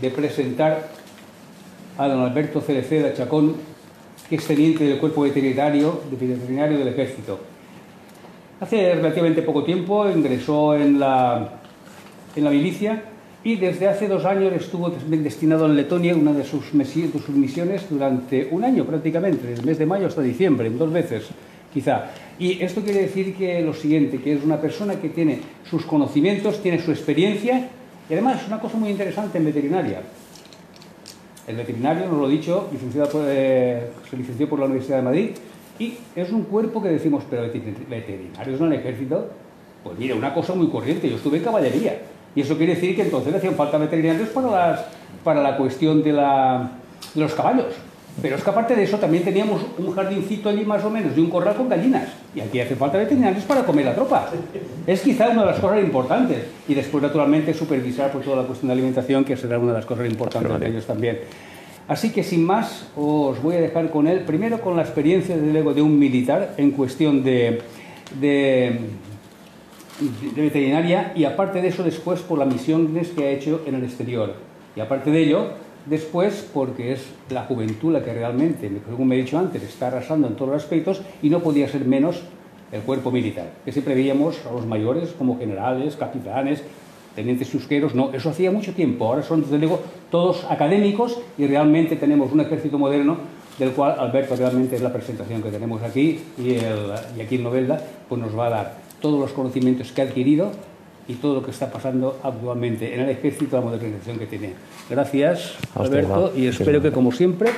de presentar a don Alberto Cereceda Chacón, que es teniente del Cuerpo Veterinario del Ejército. Hace relativamente poco tiempo ingresó en la milicia y desde hace 2 años estuvo destinado en Letonia, una de sus misiones, durante un año prácticamente, desde el mes de mayo hasta diciembre, 2 veces quizá. Y esto quiere decir que lo siguiente, que es una persona que tiene sus conocimientos, tiene su experiencia y además es una cosa muy interesante en veterinaria. El veterinario, nos lo he dicho, se licenció por la Universidad de Madrid y es un cuerpo que decimos, pero veterinarios en el ejército, pues mira, una cosa muy corriente, yo estuve en caballería y eso quiere decir que entonces le hacían falta veterinarios para la cuestión de los caballos. Pero es que aparte de eso también teníamos un jardincito allí más o menos y un corral con gallinas. Y aquí hace falta veterinarios para comer la tropa. Es quizá una de las cosas importantes. Y después, naturalmente, supervisar por toda la cuestión de alimentación, que será una de las cosas importantes de ellos también. Así que, sin más, os voy a dejar con él, primero con la experiencia, desde luego, de un militar en cuestión de veterinaria y, aparte de eso, después por las misiones que ha hecho en el exterior. Y, aparte de ello, después, porque es la juventud la que realmente, como me he dicho antes, está arrasando en todos los aspectos y no podía ser menos el cuerpo militar, que siempre veíamos a los mayores como generales, capitanes, tenientes chusqueros. No, eso hacía mucho tiempo. Ahora son, desde luego, todos académicos y realmente tenemos un ejército moderno del cual Alberto realmente es la presentación que tenemos aquí y aquí en Novelda pues nos va a dar todos los conocimientos que ha adquirido y todo lo que está pasando actualmente en el ejército, la modernización que tiene. Gracias, Alberto, y espero que, como siempre...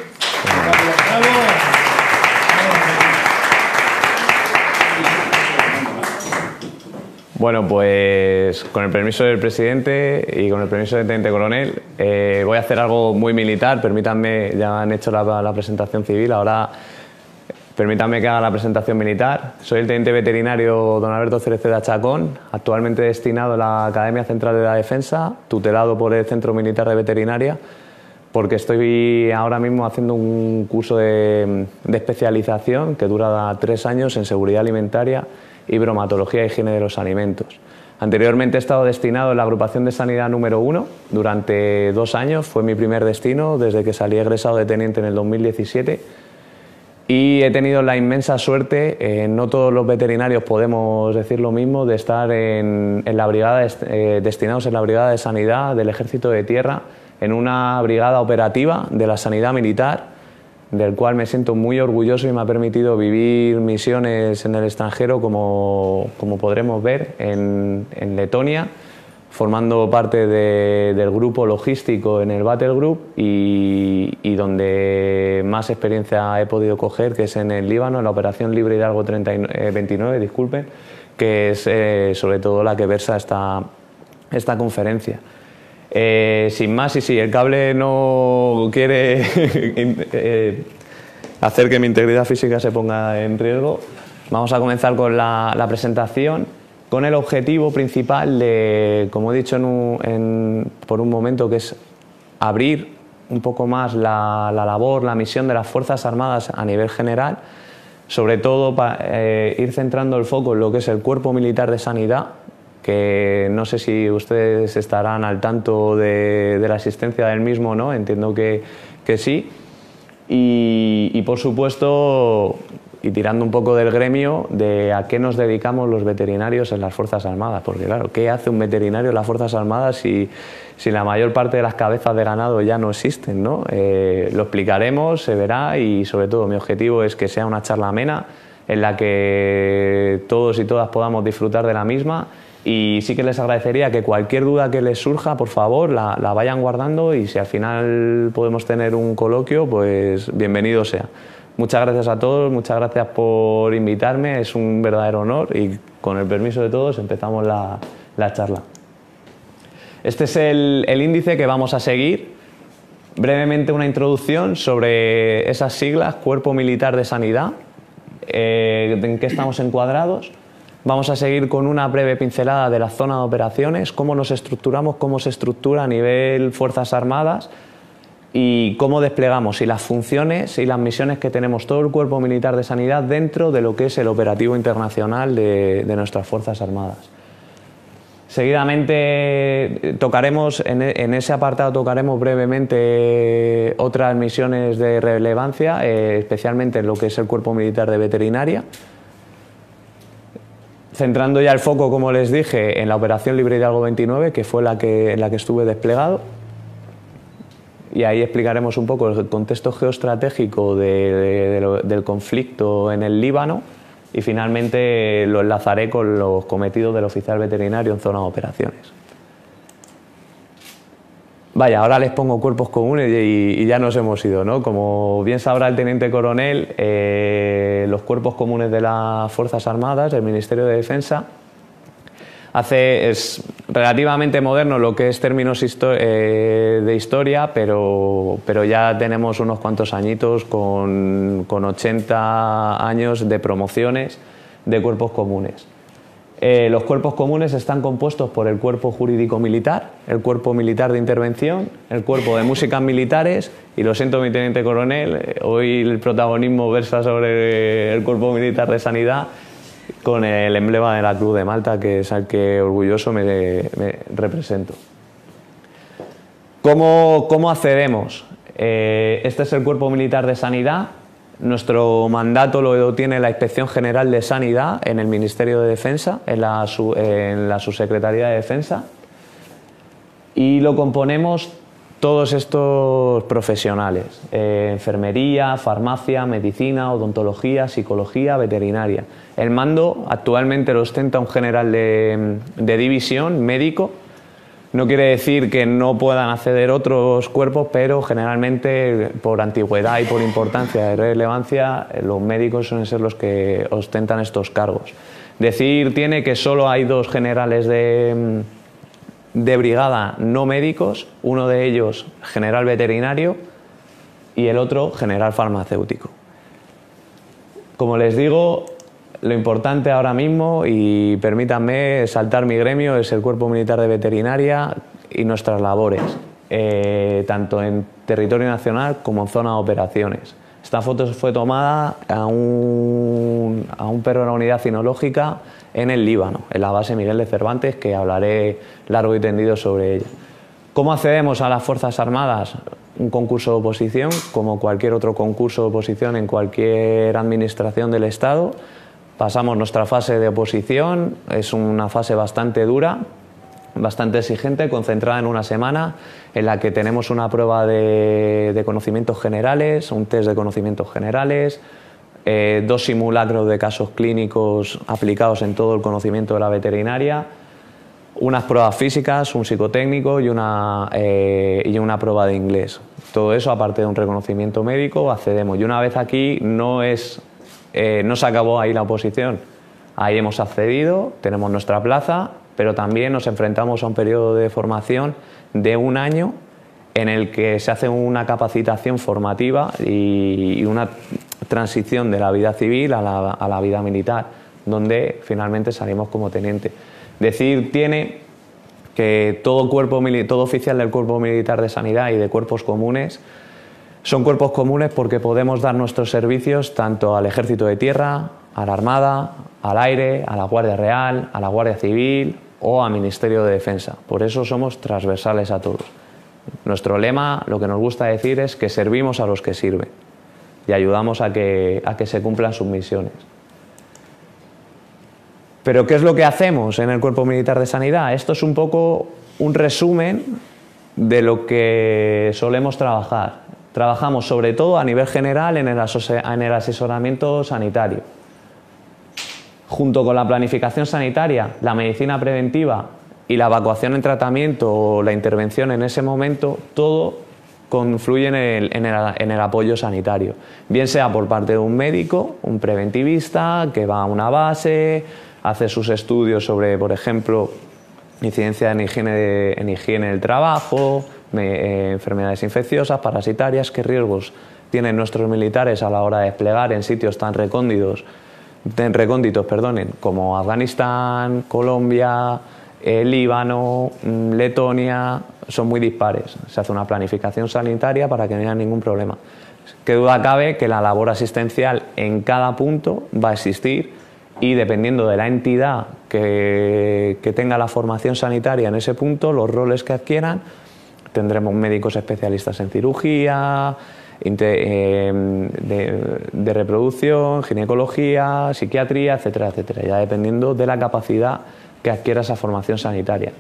Bueno, pues con el permiso del presidente y con el permiso del teniente coronel, voy a hacer algo muy militar. Permítanme, ya han hecho la presentación civil, ahora... Permítanme que haga la presentación militar. Soy el teniente veterinario don Alberto Cereceda Chacón, actualmente destinado en la Academia Central de la Defensa, tutelado por el Centro Militar de Veterinaria, porque estoy ahora mismo haciendo un curso de especialización que dura 3 años en seguridad alimentaria y bromatología e higiene de los alimentos. Anteriormente he estado destinado en la agrupación de sanidad número 1 durante 2 años, fue mi primer destino desde que salí egresado de teniente en el 2017. Y he tenido la inmensa suerte, no todos los veterinarios podemos decir lo mismo, de estar destinados en la Brigada de Sanidad del Ejército de Tierra, en una brigada operativa de la Sanidad Militar, del cual me siento muy orgulloso y me ha permitido vivir misiones en el extranjero, como podremos ver, en Letonia, formando parte del grupo logístico en el Battle Group y donde más experiencia he podido coger, que es en el Líbano, en la Operación Libre Hidalgo 29, disculpen, que es sobre todo la que versa esta conferencia. Sin más, y si el cable no quiere hacer que mi integridad física se ponga en riesgo, vamos a comenzar con la presentación, con el objetivo principal de, como he dicho por un momento, que es abrir un poco más la labor, la misión de las Fuerzas Armadas a nivel general, sobre todo para ir centrando el foco en lo que es el Cuerpo Militar de Sanidad, que no sé si ustedes estarán al tanto de la existencia del mismo, ¿no? Entiendo que sí. Y por supuesto, y tirando un poco del gremio, de a qué nos dedicamos los veterinarios en las Fuerzas Armadas. Porque claro, ¿qué hace un veterinario en las Fuerzas Armadas si la mayor parte de las cabezas de ganado ya no existen, ¿no? Lo explicaremos, se verá, y sobre todo mi objetivo es que sea una charla amena en la que todos y todas podamos disfrutar de la misma. Y sí que les agradecería que cualquier duda que les surja, por favor, la vayan guardando, y si al final podemos tener un coloquio, pues bienvenido sea. Muchas gracias a todos, muchas gracias por invitarme, es un verdadero honor, y con el permiso de todos empezamos la charla. Este es el índice que vamos a seguir. Brevemente una introducción sobre esas siglas, Cuerpo Militar de Sanidad, en qué estamos encuadrados. Vamos a seguir con una breve pincelada de la zona de operaciones, cómo nos estructuramos, cómo se estructura a nivel Fuerzas Armadas y cómo desplegamos y las funciones y las misiones que tenemos todo el Cuerpo Militar de Sanidad dentro de lo que es el operativo internacional de nuestras Fuerzas Armadas. Seguidamente tocaremos, en ese apartado tocaremos brevemente otras misiones de relevancia, especialmente en lo que es el Cuerpo Militar de Veterinaria, centrando ya el foco, como les dije, en la Operación Libre Hidalgo 29, que fue en la que estuve desplegado, y ahí explicaremos un poco el contexto geoestratégico del conflicto en el Líbano, y finalmente lo enlazaré con los cometidos del oficial veterinario en zona de operaciones. Vaya, ahora les pongo cuerpos comunes y ya nos hemos ido, ¿no? Como bien sabrá el teniente coronel, los cuerpos comunes de las Fuerzas Armadas, del Ministerio de Defensa, es relativamente moderno lo que es términos de historia, pero ya tenemos unos cuantos añitos con 80 años de promociones de cuerpos comunes. Los cuerpos comunes están compuestos por el Cuerpo Jurídico Militar, el Cuerpo Militar de Intervención, el Cuerpo de Músicas Militares y, lo siento mi teniente coronel, hoy el protagonismo versa sobre el Cuerpo Militar de Sanidad, con el emblema de la Cruz de Malta, que es al que orgulloso me represento. ¿Cómo accedemos? Este es el Cuerpo Militar de Sanidad. Nuestro mandato lo tiene la Inspección General de Sanidad en el Ministerio de Defensa, en la Subsecretaría de Defensa, y lo componemos todos estos profesionales: enfermería, farmacia, medicina, odontología, psicología, veterinaria. El mando actualmente lo ostenta un general de división, médico. No quiere decir que no puedan acceder otros cuerpos, pero generalmente por antigüedad y por importancia y relevancia los médicos suelen ser los que ostentan estos cargos. Decir tiene que solo hay 2 generales de brigada no médicos, uno de ellos general veterinario y el otro general farmacéutico. Como les digo, lo importante ahora mismo, y permítanme saltar mi gremio, es el Cuerpo Militar de Veterinaria y nuestras labores, tanto en territorio nacional como en zona de operaciones. Esta foto fue tomada a un perro de la unidad cinológica en el Líbano, en la base Miguel de Cervantes, que hablaré largo y tendido sobre ella. ¿Cómo accedemos a las Fuerzas Armadas? Un concurso de oposición, como cualquier otro concurso de oposición en cualquier administración del Estado. Pasamos nuestra fase de oposición, es una fase bastante dura, bastante exigente, concentrada en una semana, en la que tenemos una prueba de conocimientos generales, un test de conocimientos generales, 2 simulacros de casos clínicos aplicados en todo el conocimiento de la veterinaria, unas pruebas físicas, un psicotécnico y una prueba de inglés. Todo eso, aparte de un reconocimiento médico, accedemos. Y una vez aquí no se acabó ahí la oposición. Ahí hemos accedido, tenemos nuestra plaza, pero también nos enfrentamos a un periodo de formación de 1 año en el que se hace una capacitación formativa y una transición de la vida civil a la vida militar, donde finalmente salimos como teniente. Decir tiene que todo oficial del Cuerpo Militar de Sanidad y de cuerpos comunes son cuerpos comunes porque podemos dar nuestros servicios tanto al Ejército de Tierra, a la Armada, al Aire, a la Guardia Real, a la Guardia Civil o al Ministerio de Defensa. Por eso somos transversales a todos. Nuestro lema, lo que nos gusta decir, es que servimos a los que sirven y ayudamos a que se cumplan sus misiones. ¿Pero qué es lo que hacemos en el Cuerpo Militar de Sanidad? Esto es un poco un resumen de lo que solemos trabajar. Trabajamos sobre todo a nivel general en el asesoramiento sanitario. Junto con la planificación sanitaria, la medicina preventiva y la evacuación en tratamiento o la intervención en ese momento, todo confluye en el apoyo sanitario. Bien sea por parte de un médico, un preventivista, que va a una base, hace sus estudios sobre, por ejemplo, incidencia en higiene del trabajo, enfermedades infecciosas, parasitarias, qué riesgos tienen nuestros militares a la hora de desplegar en sitios tan recónditos, como Afganistán, Colombia, Líbano, Letonia. Son muy dispares. Se hace una planificación sanitaria para que no haya ningún problema. Qué duda cabe que la labor asistencial en cada punto va a existir y dependiendo de la entidad que tenga la formación sanitaria en ese punto, los roles que adquieran, tendremos médicos especialistas en cirugía, de reproducción, ginecología, psiquiatría, etcétera, etcétera, ya dependiendo de la capacidad que adquiera esa formación sanitaria.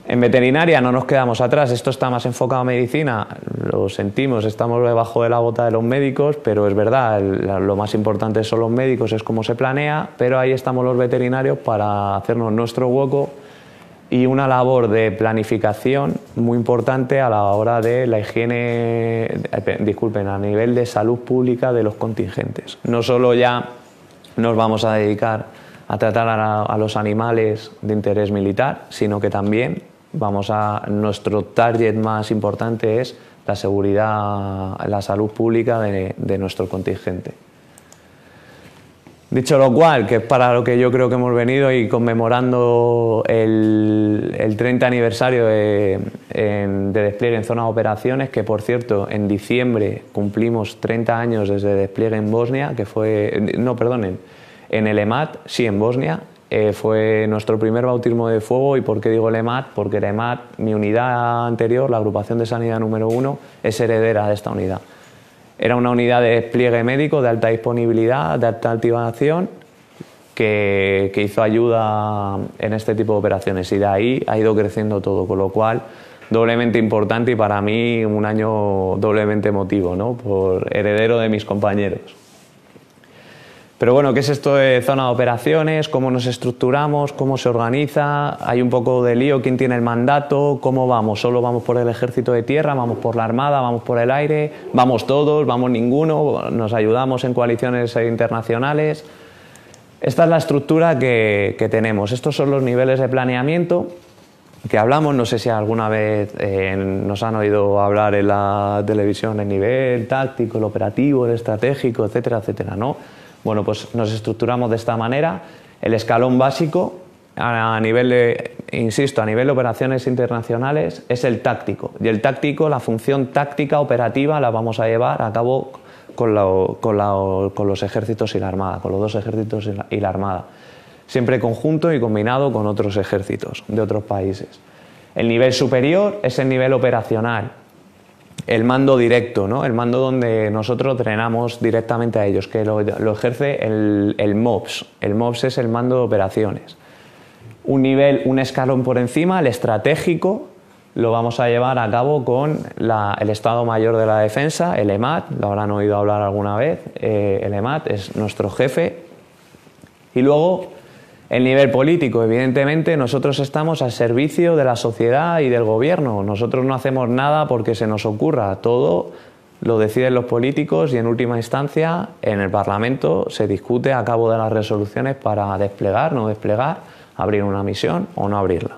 En veterinaria no nos quedamos atrás, esto está más enfocado a medicina, lo sentimos, estamos debajo de la bota de los médicos, pero es verdad, lo más importante son los médicos, es cómo se planea, pero ahí estamos los veterinarios para hacernos nuestro hueco y una labor de planificación muy importante a la hora de la higiene, disculpen, a nivel de salud pública de los contingentes. No solo ya nos vamos a dedicar a tratar a los animales de interés militar, sino que también nuestro target más importante es la seguridad, la salud pública de nuestro contingente. Dicho lo cual, que es para lo que yo creo que hemos venido y conmemorando el 30 aniversario de despliegue en zona de operaciones, que por cierto en diciembre cumplimos 30 años desde despliegue en Bosnia, que fue, no perdonen, en el EMAT, sí, en Bosnia, fue nuestro primer bautismo de fuego. ¿Y por qué digo el EMAT? Porque el EMAT, mi unidad anterior, la agrupación de sanidad número 1, es heredera de esta unidad. Era una unidad de despliegue médico de alta disponibilidad, de alta activación, que hizo ayuda en este tipo de operaciones y de ahí ha ido creciendo todo, con lo cual doblemente importante y para mí un año doblemente emotivo, ¿no? Por heredero de mis compañeros. Pero bueno, ¿qué es esto de zona de operaciones? ¿Cómo nos estructuramos? ¿Cómo se organiza? Hay un poco de lío, ¿quién tiene el mandato? ¿Cómo vamos? ¿Solo vamos por el ejército de tierra? ¿Vamos por la armada? ¿Vamos por el aire? ¿Vamos todos? ¿Vamos ninguno? ¿Nos ayudamos en coaliciones internacionales? Esta es la estructura que tenemos. Estos son los niveles de planeamiento que hablamos. No sé si alguna vez nos han oído hablar en la televisión el nivel táctico, el operativo, el estratégico, etcétera, etcétera, ¿no? Bueno, pues nos estructuramos de esta manera. El escalón básico, a nivel de operaciones internacionales, es el táctico. Y el táctico, la función táctica operativa, la vamos a llevar a cabo con los ejércitos y la armada, con los dos ejércitos y la armada. Siempre conjunto y combinado con otros ejércitos de otros países. El nivel superior es el nivel operacional. El mando directo, ¿no? El mando donde nosotros entrenamos directamente a ellos, que lo ejerce el MOPS. El MOPS es el mando de operaciones. Un escalón por encima, el estratégico, lo vamos a llevar a cabo con el Estado Mayor de la Defensa, el EMAT, lo habrán oído hablar alguna vez. El EMAT es nuestro jefe. Y luego el nivel político, evidentemente nosotros estamos al servicio de la sociedad y del gobierno. Nosotros no hacemos nada porque se nos ocurra, todo lo deciden los políticos y en última instancia en el Parlamento se discute a cabo de las resoluciones para desplegar, no desplegar, abrir una misión o no abrirla.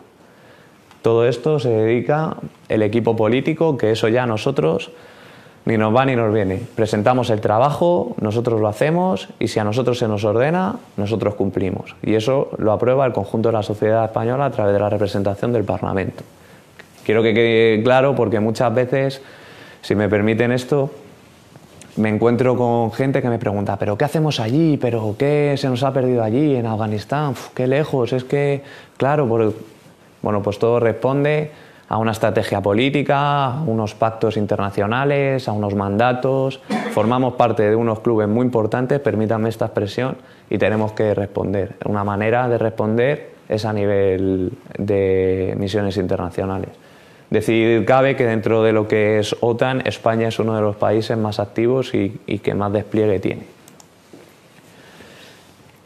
Todo esto se dedica el equipo político, que eso ya nosotros ni nos va ni nos viene. Presentamos el trabajo, nosotros lo hacemos y si a nosotros se nos ordena, nosotros cumplimos. Y eso lo aprueba el conjunto de la sociedad española a través de la representación del Parlamento. Quiero que quede claro porque muchas veces, si me permiten esto, me encuentro con gente que me pregunta ¿pero qué hacemos allí? ¿Pero qué se nos ha perdido allí en Afganistán? ¡Qué lejos! Es que, claro, bueno, pues todo responde a una estrategia política, a unos pactos internacionales, a unos mandatos. Formamos parte de unos clubes muy importantes, permítanme esta expresión, y tenemos que responder. Una manera de responder es a nivel de misiones internacionales. Decir cabe que dentro de lo que es OTAN, España es uno de los países más activos y que más despliegue tiene.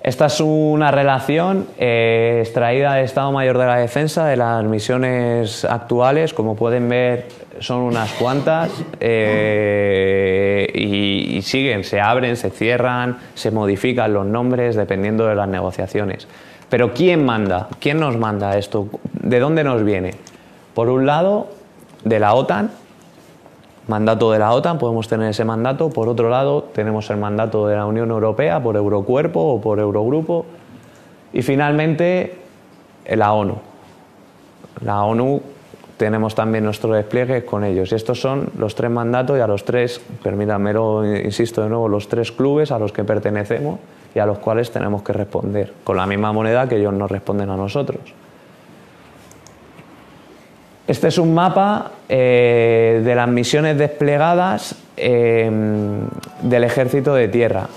Esta es una relación extraída del Estado Mayor de la Defensa de las misiones actuales. Como pueden ver, son unas cuantas y siguen, se abren, se cierran, se modifican los nombres dependiendo de las negociaciones. Pero ¿quién manda? ¿Quién nos manda esto? ¿De dónde nos viene? Por un lado, de la OTAN. Mandato de la OTAN, podemos tener ese mandato. Por otro lado, tenemos el mandato de la Unión Europea por Eurocuerpo o por Eurogrupo. Y finalmente, la ONU. La ONU tenemos también nuestro despliegue con ellos. Y estos son los 3 mandatos y a los 3, permítanmelo, insisto de nuevo, los 3 clubes a los que pertenecemos y a los cuales tenemos que responder, con la misma moneda que ellos nos responden a nosotros. Este es un mapa de las misiones desplegadas del Ejército de Tierra.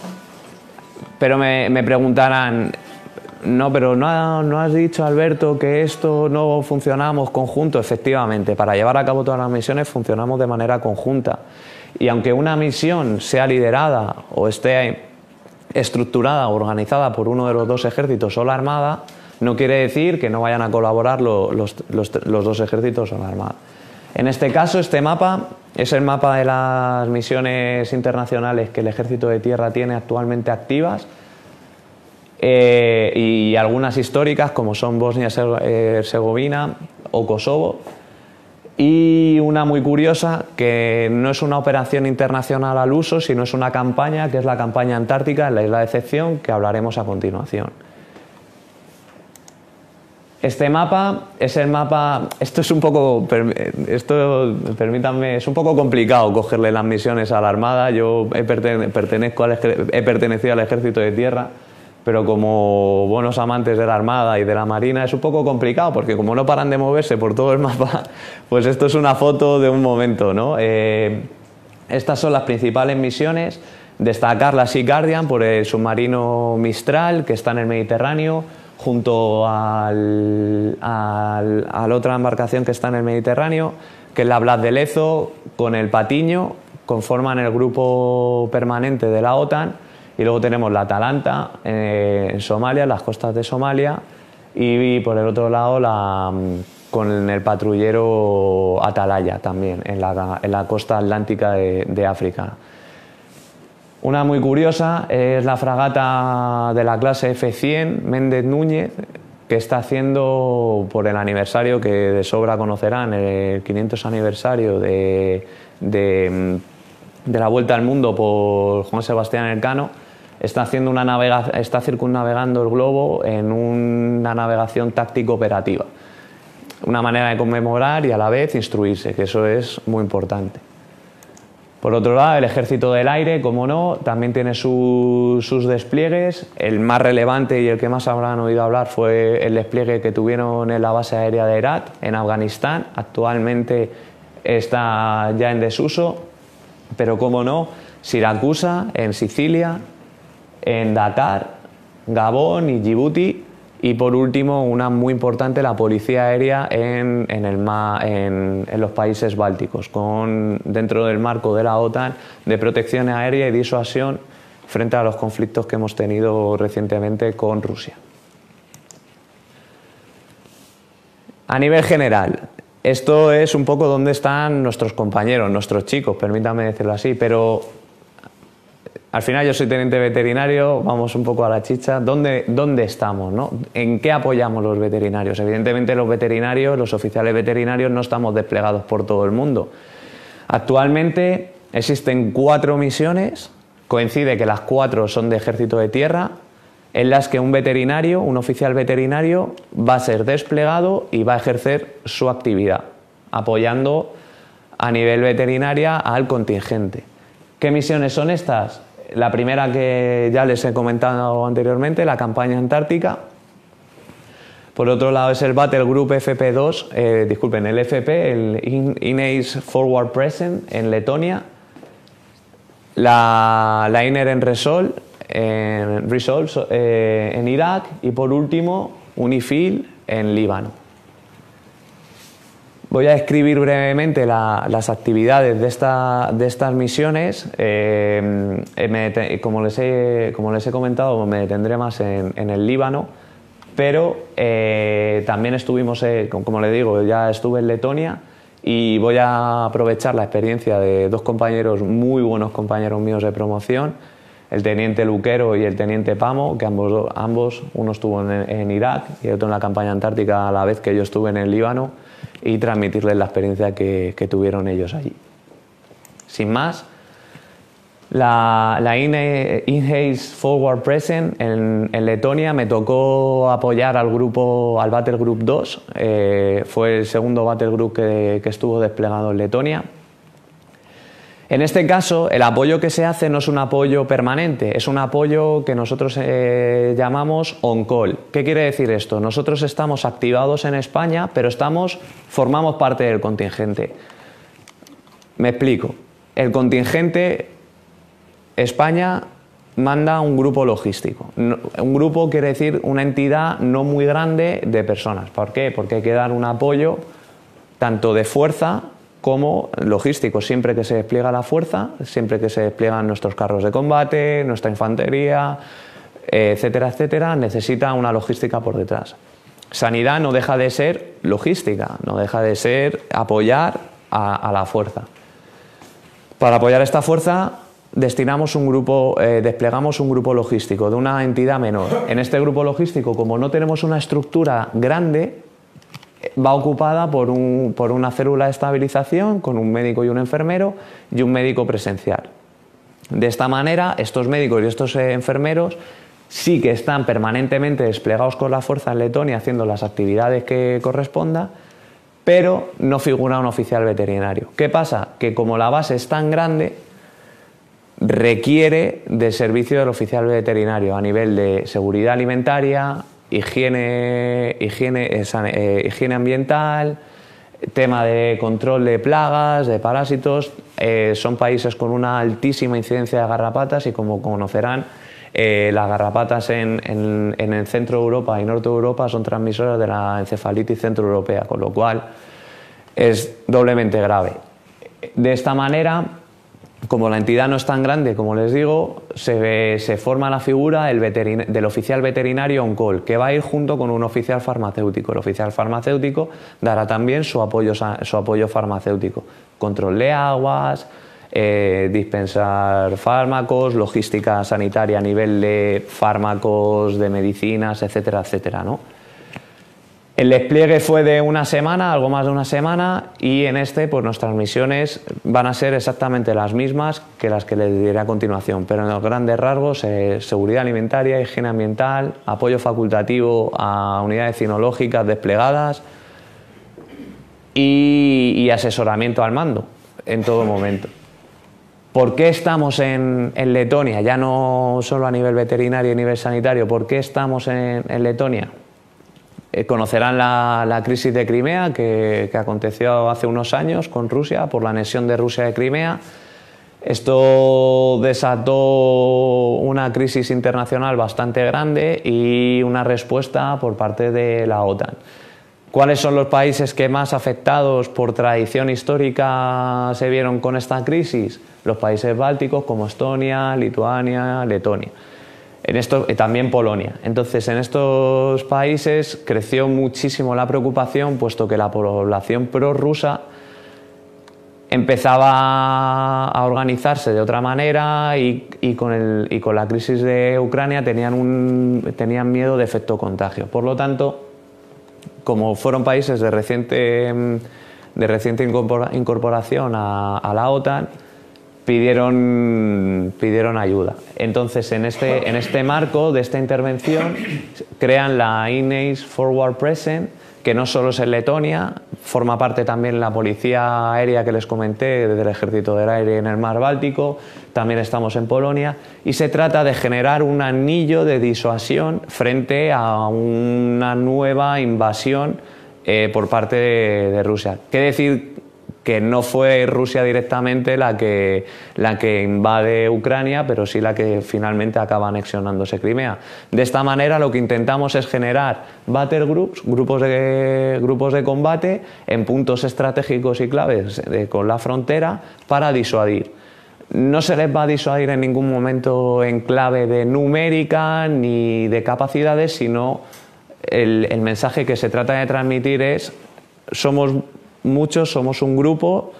Pero me preguntarán, no, pero ¿no has dicho, Alberto, que esto no funcionamos conjunto? Efectivamente, para llevar a cabo todas las misiones funcionamos de manera conjunta. Y aunque una misión sea liderada o esté estructurada o organizada por uno de los 2 ejércitos o la Armada, no quiere decir que no vayan a colaborar los 2 ejércitos o la Armada. En este caso, este mapa es el mapa de las misiones internacionales que el Ejército de Tierra tiene actualmente activas, y algunas históricas como son Bosnia-Herzegovina o Kosovo, y una muy curiosa que no es una operación internacional al uso, sino es una campaña que es la campaña antártica en la isla de Excepción, que hablaremos a continuación. Este mapa es el mapa, esto es un poco, permítanme, es un poco complicado cogerle las misiones a la Armada. Yo he pertenecido al Ejército de Tierra, pero como buenos amantes de la Armada y de la Marina es un poco complicado, porque como no paran de moverse por todo el mapa, pues esto es una foto de un momento, ¿no? Estas son las principales misiones. Destacar la Sea Guardian por el submarino Mistral, que está en el Mediterráneo, junto a la otra embarcación que está en el Mediterráneo, que es la Blas de Lezo, con el Patiño, conforman el grupo permanente de la OTAN, y luego tenemos la Atalanta en Somalia, en las costas de Somalia, y por el otro lado con el patrullero Atalaya también, en la costa atlántica de África. Una muy curiosa es la fragata de la clase F-100 Méndez Núñez, que está haciendo por el aniversario que de sobra conocerán, el 500 aniversario de la Vuelta al Mundo por Juan Sebastián Elcano. Está circunnavegando el globo en una navegación táctico-operativa. Una manera de conmemorar y a la vez instruirse, que eso es muy importante. Por otro lado, el Ejército del Aire, como no, también tiene sus despliegues. El más relevante y el que más habrán oído hablar fue el despliegue que tuvieron en la base aérea de Herat, en Afganistán. Actualmente está ya en desuso, pero como no, Siracusa, en Sicilia, en Dakar, Gabón y Djibouti. Y por último, una muy importante, la Policía Aérea en los países bálticos, dentro del marco de la OTAN, de protección aérea y disuasión frente a los conflictos que hemos tenido recientemente con Rusia. A nivel general, esto es un poco donde están nuestros compañeros, nuestros chicos, permítanme decirlo así, pero al final yo soy teniente veterinario, vamos un poco a la chicha. ¿Dónde estamos, no? ¿En qué apoyamos los veterinarios? Evidentemente los veterinarios, los oficiales veterinarios no estamos desplegados por todo el mundo. Actualmente existen 4 misiones, coincide que las 4 son de Ejército de Tierra, en las que un veterinario, un oficial veterinario, va a ser desplegado y va a ejercer su actividad, apoyando a nivel veterinaria al contingente. ¿Qué misiones son estas? La primera que ya les he comentado anteriormente, la campaña antártica. Por otro lado es el Battle Group FP2, el FP, el INEIS Forward Present en Letonia, la INER en Resolve en Irak y por último UNIFIL en Líbano. Voy a describir brevemente las actividades de estas misiones. Como les he comentado, me detendré más en el Líbano, pero también estuvimos, como les digo, ya estuve en Letonia y voy a aprovechar la experiencia de 2 compañeros, muy buenos compañeros míos de promoción, el teniente Luquero y el teniente Pamo, que ambos uno estuvo en Irak y otro en la campaña antártica a la vez que yo estuve en el Líbano, y transmitirles la experiencia que tuvieron ellos allí. Sin más, La Enhanced Forward Presence en Letonia me tocó apoyar al Battle Group 2, fue el segundo Battle Group que estuvo desplegado en Letonia. En este caso, el apoyo que se hace no es un apoyo permanente, es un apoyo que nosotros llamamos on-call. ¿Qué quiere decir esto? Nosotros estamos activados en España, pero formamos parte del contingente. Me explico. El contingente, España manda un grupo logístico. Un grupo quiere decir una entidad no muy grande de personas. ¿Por qué? Porque hay que dar un apoyo tanto de fuerza como logístico. Siempre que se despliega la fuerza, siempre que se despliegan nuestros carros de combate, nuestra infantería, etcétera, etcétera, necesita una logística por detrás. Sanidad no deja de ser logística, no deja de ser apoyar a la fuerza. Para apoyar esta fuerza desplegamos un grupo logístico de una entidad menor. En este grupo logístico, como no tenemos una estructura grande, va ocupada por una célula de estabilización con un médico y un enfermero y un médico presencial. De esta manera, estos médicos y estos enfermeros sí que están permanentemente desplegados con la fuerza en Letonia haciendo las actividades que corresponda, pero no figura un oficial veterinario. ¿Qué pasa? Que como la base es tan grande, requiere del servicio del oficial veterinario a nivel de seguridad alimentaria, higiene ambiental, tema de control de plagas, de parásitos. Son países con una altísima incidencia de garrapatas y, como conocerán, las garrapatas en el centro de Europa y norte de Europa son transmisoras de la encefalitis centroeuropea, con lo cual es doblemente grave. De esta manera, como la entidad no es tan grande, como les digo, se forma la figura del oficial veterinario on-call, que va a ir junto con un oficial farmacéutico. El oficial farmacéutico dará también su apoyo farmacéutico, control de aguas, dispensar fármacos, logística sanitaria a nivel de fármacos, de medicinas, etcétera, etcétera, ¿no? El despliegue fue de una semana, algo más de una semana, y en pues nuestras misiones van a ser exactamente las mismas que las que les diré a continuación, pero en los grandes rasgos, seguridad alimentaria, higiene ambiental, apoyo facultativo a unidades cinológicas desplegadas y asesoramiento al mando en todo momento. ¿Por qué estamos en Letonia? Ya no solo a nivel veterinario y a nivel sanitario, ¿por qué estamos en Letonia? Conocerán la crisis de Crimea que aconteció hace unos años con Rusia, por la anexión de Rusia de Crimea. Esto desató una crisis internacional bastante grande y una respuesta por parte de la OTAN. ¿Cuáles son los países que más afectados por tradición histórica se vieron con esta crisis? Los países bálticos como Estonia, Lituania, Letonia. También Polonia. Entonces, en estos países creció muchísimo la preocupación, puesto que la población prorrusa empezaba a organizarse de otra manera y con la crisis de Ucrania tenían miedo de efecto contagio. Por lo tanto, como fueron países de reciente incorporación a la OTAN, pidieron ayuda. Entonces, en este marco de esta intervención, crean la Enhanced Forward Presence, que no solo es en Letonia, forma parte también la policía aérea que les comenté, del Ejército del Aire en el Mar Báltico, también estamos en Polonia, y se trata de generar un anillo de disuasión frente a una nueva invasión por parte de Rusia. ¿Qué decir? Que no fue Rusia directamente la que invade Ucrania, pero sí la que finalmente acaba anexionándose Crimea. De esta manera lo que intentamos es generar battle groups, grupos de combate en puntos estratégicos y claves con la frontera para disuadir. No se les va a disuadir en ningún momento en clave de numérica ni de capacidades, sino el mensaje que se trata de transmitir es: somos muchos, somos un grupo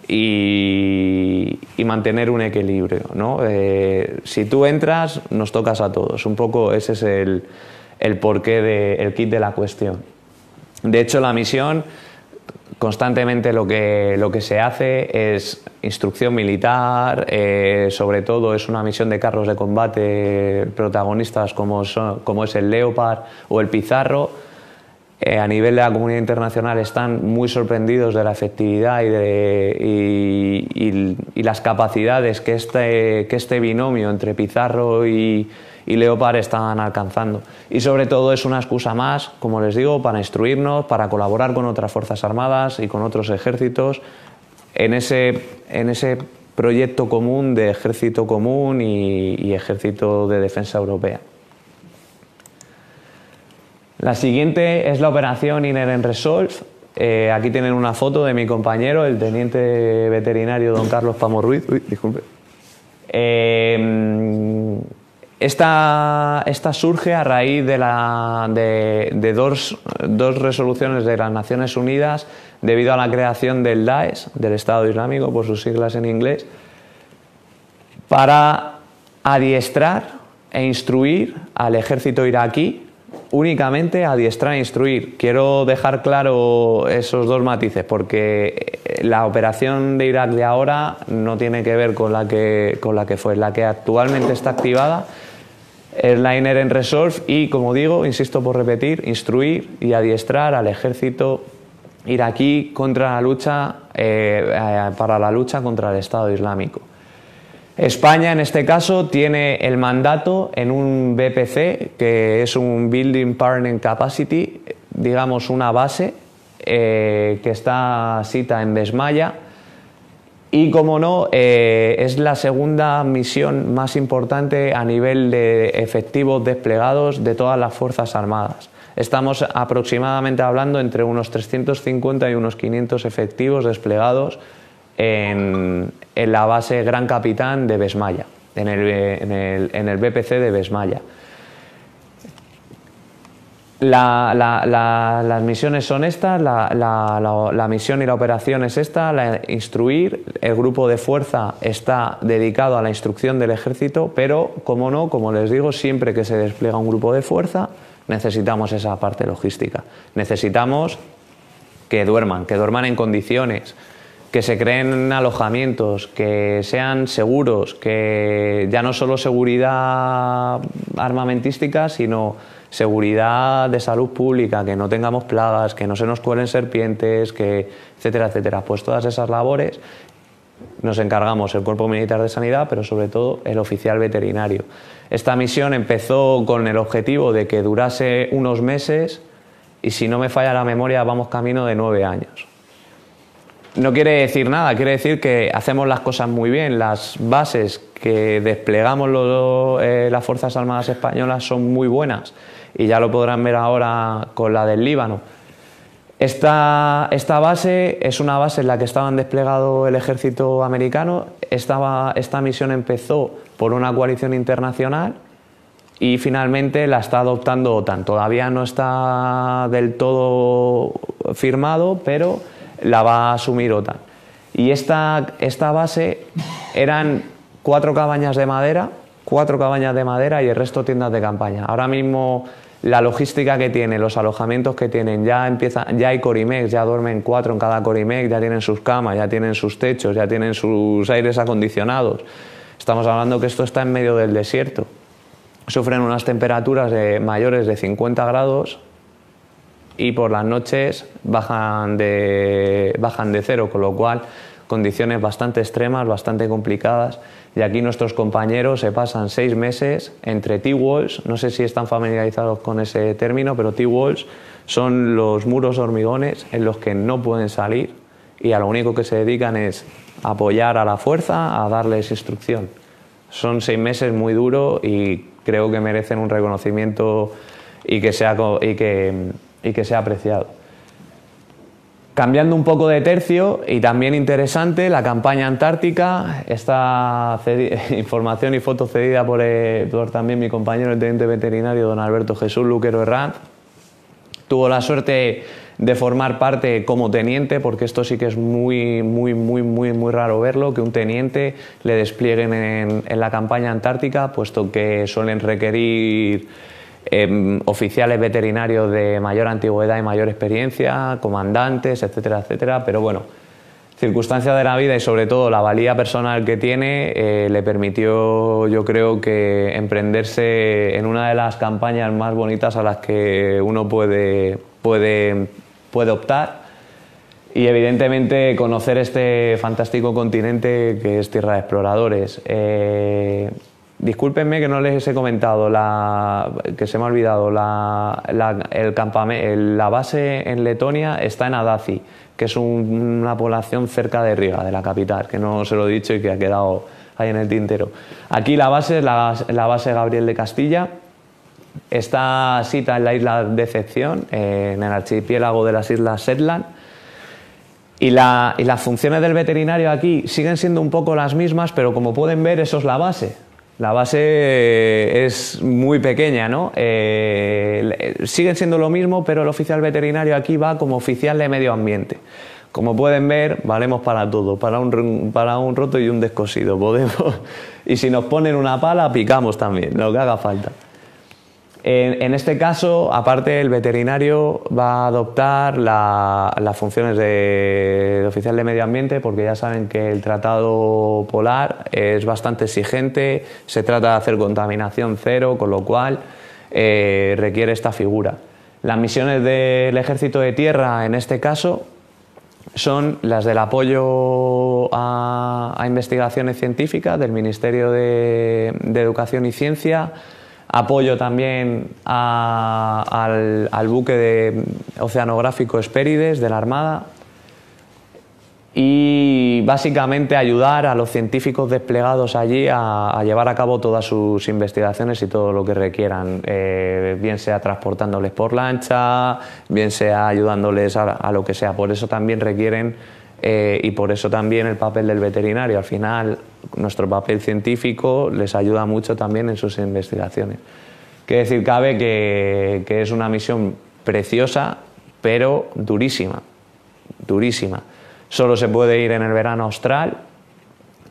y mantener un equilibrio, ¿no? Si tú entras, nos tocas a todos. Un poco ese es el porqué el kit de la cuestión. De hecho, la misión constantemente lo que se hace es instrucción militar, sobre todo es una misión de carros de combate protagonistas como es el Leopard o el Pizarro. A nivel de la comunidad internacional están muy sorprendidos de la efectividad y las capacidades que este binomio entre Pizarro y Leopard están alcanzando. Y sobre todo es una excusa más, como les digo, para instruirnos, para colaborar con otras fuerzas armadas y con otros ejércitos en ese proyecto común de ejército común y ejército de defensa europea. La siguiente es la operación Inherent Resolve. Aquí tienen una foto de mi compañero, el teniente veterinario don Carlos Pamo Ruiz. Uy, disculpe. Esta surge a raíz de dos resoluciones de las Naciones Unidas debido a la creación del Daesh, del Estado Islámico, por sus siglas en inglés, para adiestrar e instruir al ejército iraquí. Únicamente adiestrar e instruir. Quiero dejar claro esos dos matices porque la operación de Irak de ahora no tiene que ver con la que fue. La que actualmente está activada es la Inherent Resolve y, como digo, insisto por repetir, instruir y adiestrar al ejército iraquí contra la lucha, para la lucha contra el Estado Islámico. España, en este caso, tiene el mandato en un BPC, que es un Building Partner Capacity, digamos una base que está sita en Besmaya y, como no, es la segunda misión más importante a nivel de efectivos desplegados de todas las Fuerzas Armadas. Estamos aproximadamente hablando entre unos 350 y unos 500 efectivos desplegados en la base Gran Capitán de Besmaya, en el BPC de Besmaya. Las misiones son estas, la misión y la operación es esta, instruir. El grupo de fuerza está dedicado a la instrucción del ejército, pero, como no, como les digo, siempre que se despliega un grupo de fuerza necesitamos esa parte logística. Necesitamos que duerman en condiciones, que se creen alojamientos, que sean seguros, que ya no solo seguridad armamentística, sino seguridad de salud pública, que no tengamos plagas, que no se nos cuelen serpientes, etcétera, etcétera. Pues todas esas labores nos encargamos el Cuerpo Militar de Sanidad, pero sobre todo el oficial veterinario. Esta misión empezó con el objetivo de que durase unos meses y, si no me falla la memoria, vamos camino de 9 años. No quiere decir nada, quiere decir que hacemos las cosas muy bien. Las bases que desplegamos las Fuerzas Armadas Españolas son muy buenas y ya lo podrán ver ahora con la del Líbano. Esta base es una base en la que estaban desplegado el ejército americano. Esta misión empezó por una coalición internacional y finalmente la está adoptando OTAN. Todavía no está del todo firmado, pero la va a asumir OTAN. Y esta base eran 4 cabañas de madera y el resto tiendas de campaña. Ahora mismo la logística que tiene, los alojamientos que tienen, ya hay Corimex, ya duermen 4 en cada Corimex, ya tienen sus camas, ya tienen sus techos, ya tienen sus aires acondicionados. Estamos hablando que esto está en medio del desierto. Sufren unas temperaturas mayores de 50 grados y por las noches bajan de 0, con lo cual condiciones bastante extremas, bastante complicadas. Y aquí nuestros compañeros se pasan 6 meses entre T-walls, no sé si están familiarizados con ese término, pero T-walls son los muros hormigones en los que no pueden salir y a lo único que se dedican es apoyar a la fuerza, a darles instrucción. Son 6 meses muy duros y creo que merecen un reconocimiento y que sea apreciado. Cambiando un poco de tercio y también interesante, la campaña antártica. Esta información y foto cedida por también mi compañero, el teniente veterinario don Alberto Jesús Luquero Herranz. Tuvo la suerte de formar parte como teniente, porque esto sí que es muy raro verlo, que un teniente le desplieguen en la campaña antártica, puesto que suelen requerir oficiales veterinarios de mayor antigüedad y mayor experiencia, comandantes, etcétera, etcétera, pero bueno, circunstancias de la vida y sobre todo la valía personal que tiene le permitió, yo creo, que emprenderse en una de las campañas más bonitas a las que uno puede optar y evidentemente conocer este fantástico continente que es tierra de exploradores. Discúlpenme que no les he comentado, que se me ha olvidado, la base en Letonia está en Adazi, que es una población cerca de Riga, de la capital, que no se lo he dicho y que ha quedado ahí en el tintero. Aquí la base es la base Gabriel de Castilla, está situada en la isla de Decepción, en el archipiélago de las islas Shetland, y las funciones del veterinario aquí siguen siendo un poco las mismas, pero como pueden ver, eso es la base. La base es muy pequeña, ¿no? Siguen siendo lo mismo, pero el oficial veterinario aquí va como oficial de medio ambiente. Como pueden ver, valemos para todo, para un roto y un descosido. Y si nos ponen una pala, picamos también, lo que haga falta. En este caso, aparte, el veterinario va a adoptar las funciones de oficial de medio ambiente, porque ya saben que el tratado polar es bastante exigente, se trata de hacer contaminación cero, con lo cual requiere esta figura. Las misiones del Ejército de Tierra, en este caso, son las del apoyo a investigaciones científicas del Ministerio de Educación y Ciencia, apoyo también al buque oceanográfico Hespérides de la Armada y básicamente ayudar a los científicos desplegados allí a llevar a cabo todas sus investigaciones y todo lo que requieran, bien sea transportándoles por lancha, bien sea ayudándoles a lo que sea. Por eso también requieren y por eso también el papel del veterinario. Al final, nuestro papel científico les ayuda mucho también en sus investigaciones. Que decir cabe que es una misión preciosa, pero durísima, durísima. Solo se puede ir en el verano austral.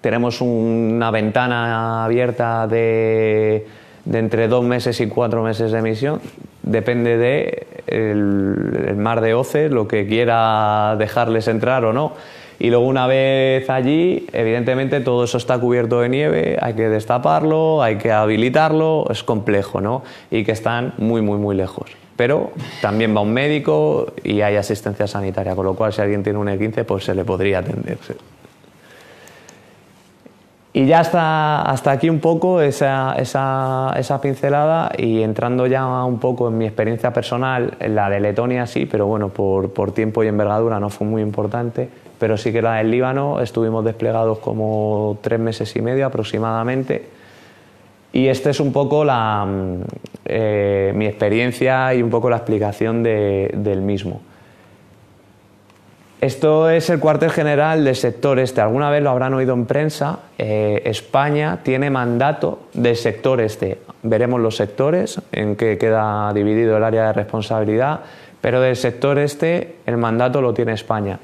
Tenemos una ventana abierta de entre 2 meses y 4 meses de misión. Depende del mar de Oces, lo que quiera dejarles entrar o no. Y luego, una vez allí, evidentemente todo eso está cubierto de nieve, hay que destaparlo, hay que habilitarlo, es complejo, ¿no? Y que están muy, muy, muy lejos. Pero también va un médico y hay asistencia sanitaria, con lo cual si alguien tiene un E15, pues se le podría atender. Y ya hasta aquí un poco esa pincelada, y entrando ya un poco en mi experiencia personal, la de Letonia sí, pero bueno, por tiempo y envergadura no fue muy importante, pero sí que la del Líbano estuvimos desplegados como 3 meses y medio aproximadamente, y esta es un poco mi experiencia y un poco la explicación del mismo. Esto es el cuartel general del sector este. Alguna vez lo habrán oído en prensa. España tiene mandato del sector este. Veremos los sectores en que queda dividido el área de responsabilidad, pero del sector este el mandato lo tiene España.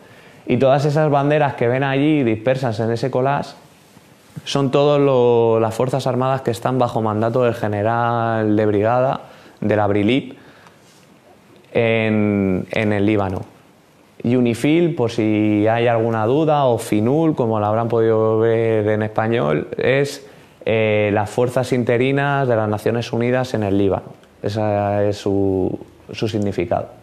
Y todas esas banderas que ven allí dispersas en ese collage son todas las Fuerzas Armadas que están bajo mandato del general de brigada de la Brilip en el Líbano. UNIFIL, por si hay alguna duda, o FINUL, como lo habrán podido ver en español, es las fuerzas interinas de las Naciones Unidas en el Líbano. Ese es su significado.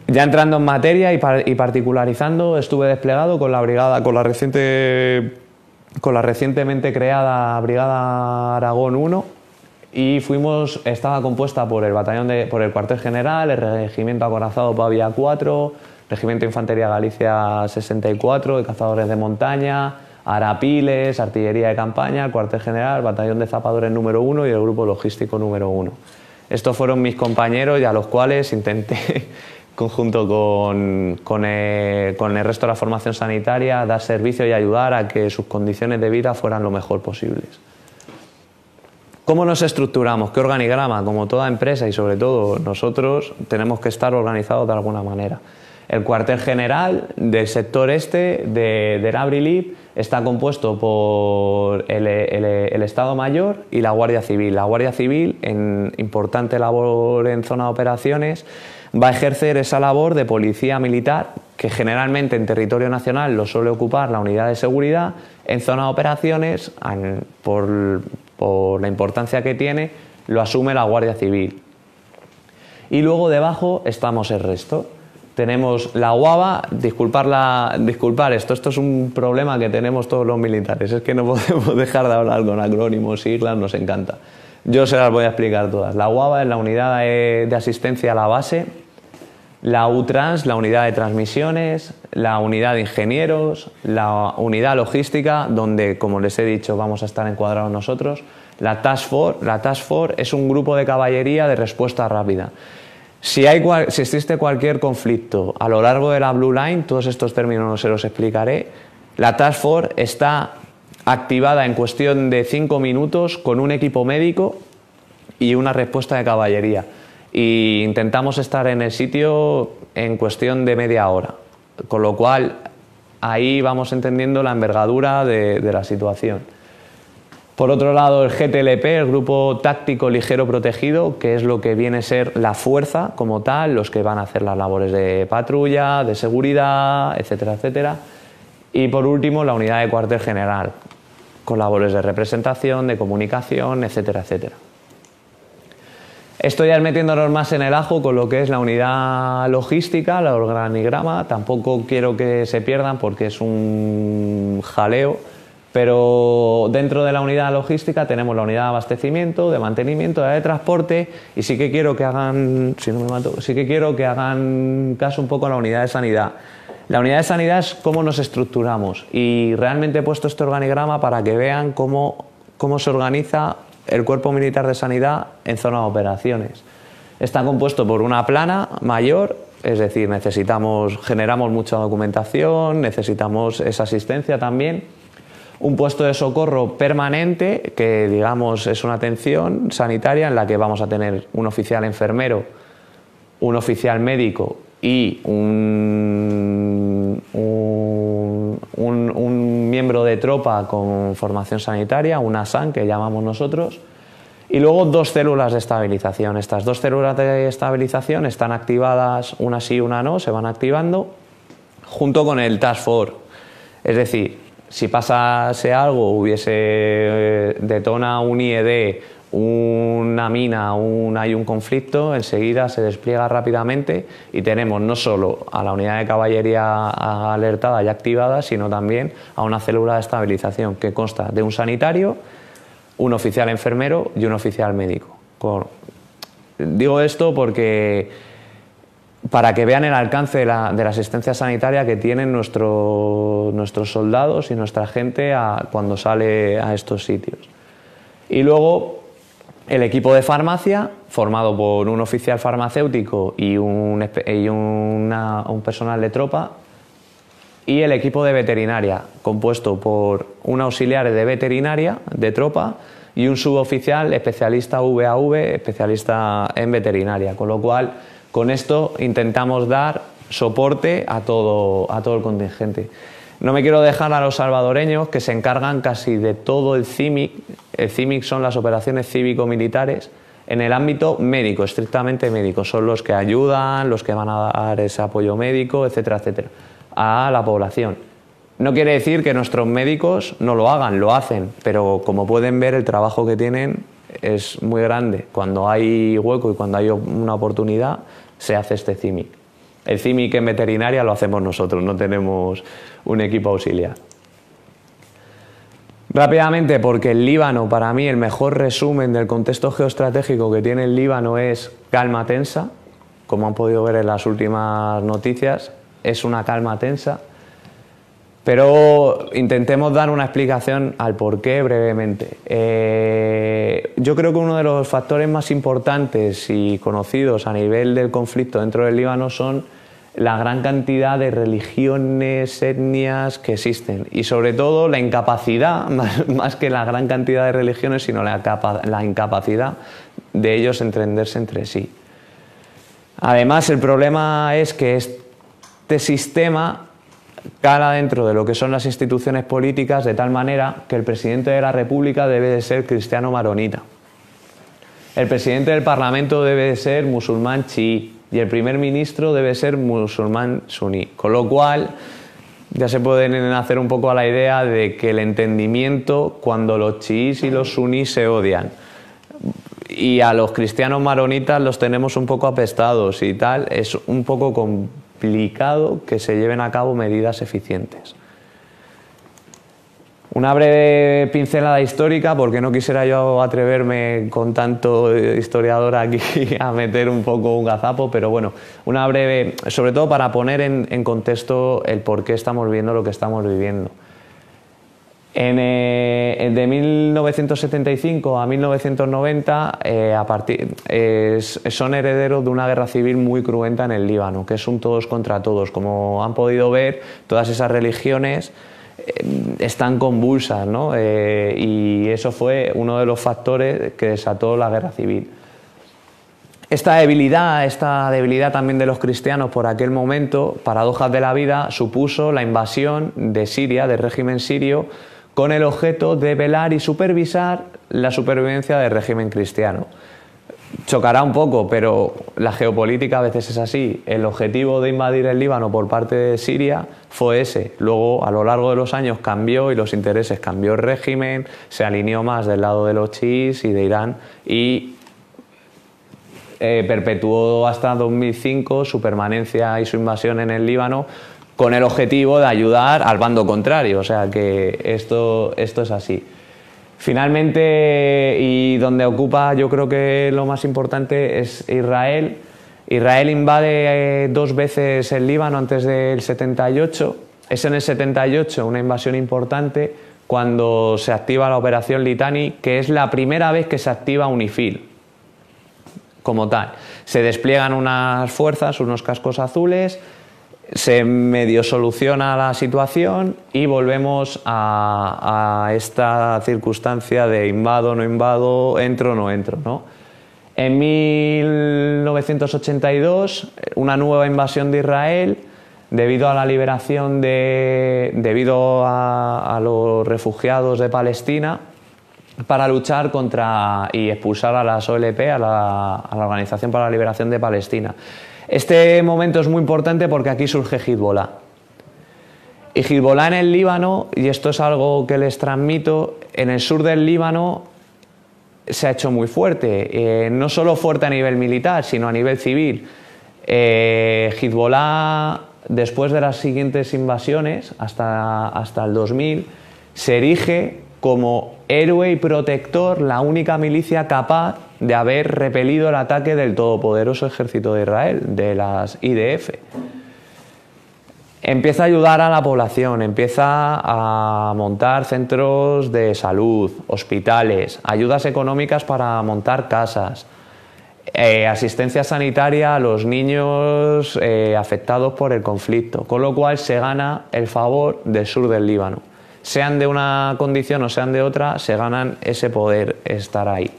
Ya entrando en materia y particularizando, estuve desplegado con la brigada, con la recientemente creada Brigada Aragón 1, y estaba compuesta por por el cuartel general, el regimiento acorazado Pavía 4, regimiento de infantería Galicia 64, de cazadores de montaña, Arapiles, artillería de campaña, el cuartel general, batallón de zapadores número 1 y el grupo logístico número 1. Estos fueron mis compañeros y a los cuales intenté, conjunto con el resto de la formación sanitaria, dar servicio y ayudar a que sus condiciones de vida fueran lo mejor posibles. ¿Cómo nos estructuramos? ¿Qué organigrama? Como toda empresa y sobre todo nosotros tenemos que estar organizados de alguna manera. El cuartel general del sector este del Abril está compuesto por el Estado Mayor y la Guardia Civil. La Guardia Civil, en importante labor en zona de operaciones, va a ejercer esa labor de policía militar que generalmente en territorio nacional lo suele ocupar la unidad de seguridad. En zona de operaciones, por la importancia que tiene, lo asume la Guardia Civil. Y luego debajo estamos el resto. Tenemos la UAVA, disculpar esto es un problema que tenemos todos los militares, es que no podemos dejar de hablar con acrónimos, siglas, nos encanta. Yo se las voy a explicar todas. La UAVA es la unidad de asistencia a la base, la UTRANS, la unidad de transmisiones, la unidad de ingenieros, la unidad logística, donde, como les he dicho, vamos a estar encuadrados nosotros. La Task Force es un grupo de caballería de respuesta rápida. Si existe cualquier conflicto a lo largo de la Blue Line, todos estos términos no se los explicaré, la Task Force está activada en cuestión de 5 minutos con un equipo médico y una respuesta de caballería. Y intentamos estar en el sitio en cuestión de media hora, con lo cual ahí vamos entendiendo la envergadura de la situación. Por otro lado, el GTLP, el Grupo Táctico Ligero Protegido, que es lo que viene a ser la fuerza como tal, los que van a hacer las labores de patrulla, de seguridad, etcétera, etcétera. Y por último, la unidad de cuartel general, con labores de representación, de comunicación, etcétera, etcétera. Esto ya es metiéndonos más en el ajo con lo que es la unidad logística, el organigrama. Tampoco quiero que se pierdan porque es un jaleo, pero dentro de la unidad logística tenemos la unidad de abastecimiento, de mantenimiento, de transporte, y sí que quiero que hagan, caso un poco a la unidad de sanidad. La unidad de sanidad es cómo nos estructuramos, y realmente he puesto este organigrama para que vean cómo se organiza el Cuerpo Militar de Sanidad en zona de operaciones. Está compuesto por una plana mayor, es decir, generamos mucha documentación, necesitamos esa asistencia también. Un puesto de socorro permanente, que digamos es una atención sanitaria en la que vamos a tener un oficial enfermero, un oficial médico y un miembro de tropa con formación sanitaria, una SAN que llamamos nosotros, y luego 2 células de estabilización. Estas 2 células de estabilización están activadas, una sí, una no, se van activando junto con el Task Force. Es decir, si pasase algo, detona un IED, una mina, hay un conflicto, enseguida se despliega rápidamente y tenemos no solo a la unidad de caballería alertada y activada, sino también a una célula de estabilización que consta de un sanitario, un oficial enfermero y un oficial médico. Digo esto para que vean el alcance de la asistencia sanitaria que tienen nuestros soldados y nuestra gente cuando sale a estos sitios. Y luego el equipo de farmacia, formado por un oficial farmacéutico y un personal de tropa, y el equipo de veterinaria, compuesto por un auxiliar de veterinaria, de tropa, y un suboficial especialista VAV, especialista en veterinaria, con lo cual con esto intentamos dar soporte a todo el contingente. No me quiero dejar a los salvadoreños, que se encargan casi de todo el CIMIC. El CIMIC son las operaciones cívico-militares en el ámbito médico, estrictamente médico. Son los que ayudan, los que van a dar ese apoyo médico, etcétera, etcétera, a la población. No quiere decir que nuestros médicos no lo hagan, lo hacen, pero como pueden ver, el trabajo que tienen es muy grande. Cuando hay hueco y cuando hay una oportunidad, se hace este CIMIC. El CIMIC en veterinaria lo hacemos nosotros, no tenemos un equipo auxiliar. Rápidamente, porque el Líbano, para mí, el mejor resumen del contexto geoestratégico que tiene el Líbano es calma tensa. Como han podido ver en las últimas noticias, es una calma tensa. Pero intentemos dar una explicación al porqué brevemente. Yo creo que uno de los factores más importantes y conocidos a nivel del conflicto dentro del Líbano son la gran cantidad de religiones, etnias que existen, y sobre todo la incapacidad, más que la gran cantidad de religiones, sino la incapacidad de ellos entenderse entre sí. Además, el problema es que este sistema cala dentro de lo que son las instituciones políticas de tal manera que el presidente de la República debe de ser cristiano maronita. El presidente del Parlamento debe de ser musulmán chií y el primer ministro debe ser musulmán suní. Con lo cual ya se pueden hacer un poco a la idea de que el entendimiento cuando los chiíes y los sunís se odian y a los cristianos maronitas los tenemos un poco apestados y tal, es un poco complicado que se lleven a cabo medidas eficientes. Una breve pincelada histórica, porque no quisiera yo atreverme con tanto historiador aquí a meter un poco un gazapo, pero bueno, una breve, sobre todo para poner en contexto el por qué estamos viendo lo que estamos viviendo. De 1975 a 1990 son herederos de una guerra civil muy cruenta en el Líbano, que es un todos contra todos. Como han podido ver, todas esas religiones están convulsas, ¿no? Y eso fue uno de los factores que desató la guerra civil. Esta debilidad también de los cristianos por aquel momento, paradojas de la vida, supuso la invasión de Siria, del régimen sirio, con el objeto de velar y supervisar la supervivencia del régimen cristiano. Chocará un poco, pero la geopolítica a veces es así. El objetivo de invadir el Líbano por parte de Siria fue ese. Luego, a lo largo de los años, cambió y los intereses, cambió el régimen, se alineó más del lado de los chiíes y de Irán y perpetuó hasta 2005 su permanencia y su invasión en el Líbano con el objetivo de ayudar al bando contrario. O sea que esto es así. Finalmente, y donde ocupa yo creo que lo más importante es Israel. Israel invade 2 veces el Líbano antes del 78. Es en el 78 una invasión importante cuando se activa la operación Litani, que es la primera vez que se activa UNIFIL como tal. Se despliegan unas fuerzas, unos cascos azules, se medio soluciona la situación y volvemos a esta circunstancia de invado, no invado, entro, no entro, ¿no? En 1982, una nueva invasión de Israel, debido a la liberación debido a los refugiados de Palestina, para luchar contra y expulsar a las OLP, a la Organización para la Liberación de Palestina. Este momento es muy importante porque aquí surge Hezbollah. Y Hezbollah en el Líbano, y esto es algo que les transmito, en el sur del Líbano se ha hecho muy fuerte, no solo fuerte a nivel militar, sino a nivel civil. Hezbollah, después de las siguientes invasiones, hasta el 2000, se erige como héroe y protector, la única milicia capaz de haber repelido el ataque del todopoderoso ejército de Israel, de las IDF. Empieza a ayudar a la población, empieza a montar centros de salud, hospitales, ayudas económicas para montar casas, asistencia sanitaria a los niños afectados por el conflicto, con lo cual se gana el favor del sur del Líbano. Sean de una condición o sean de otra, se ganan ese poder estar ahí.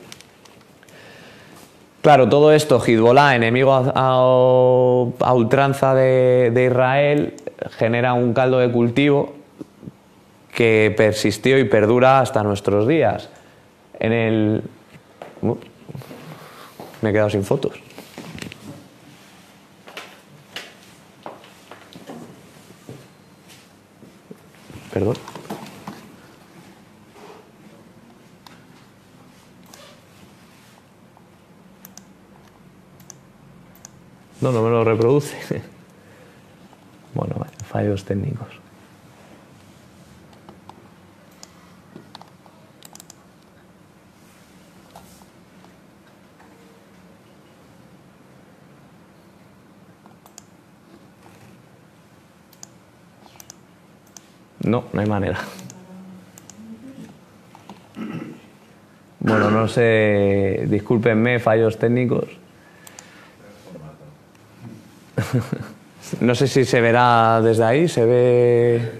Claro, todo esto, Hezbollah, enemigo a ultranza de Israel, genera un caldo de cultivo que persistió y perdura hasta nuestros días. Me he quedado sin fotos. Perdón. No me lo reproduce. Bueno, fallos técnicos. No hay manera. Bueno, no sé, discúlpenme, fallos técnicos. No sé si se verá desde ahí, se ve...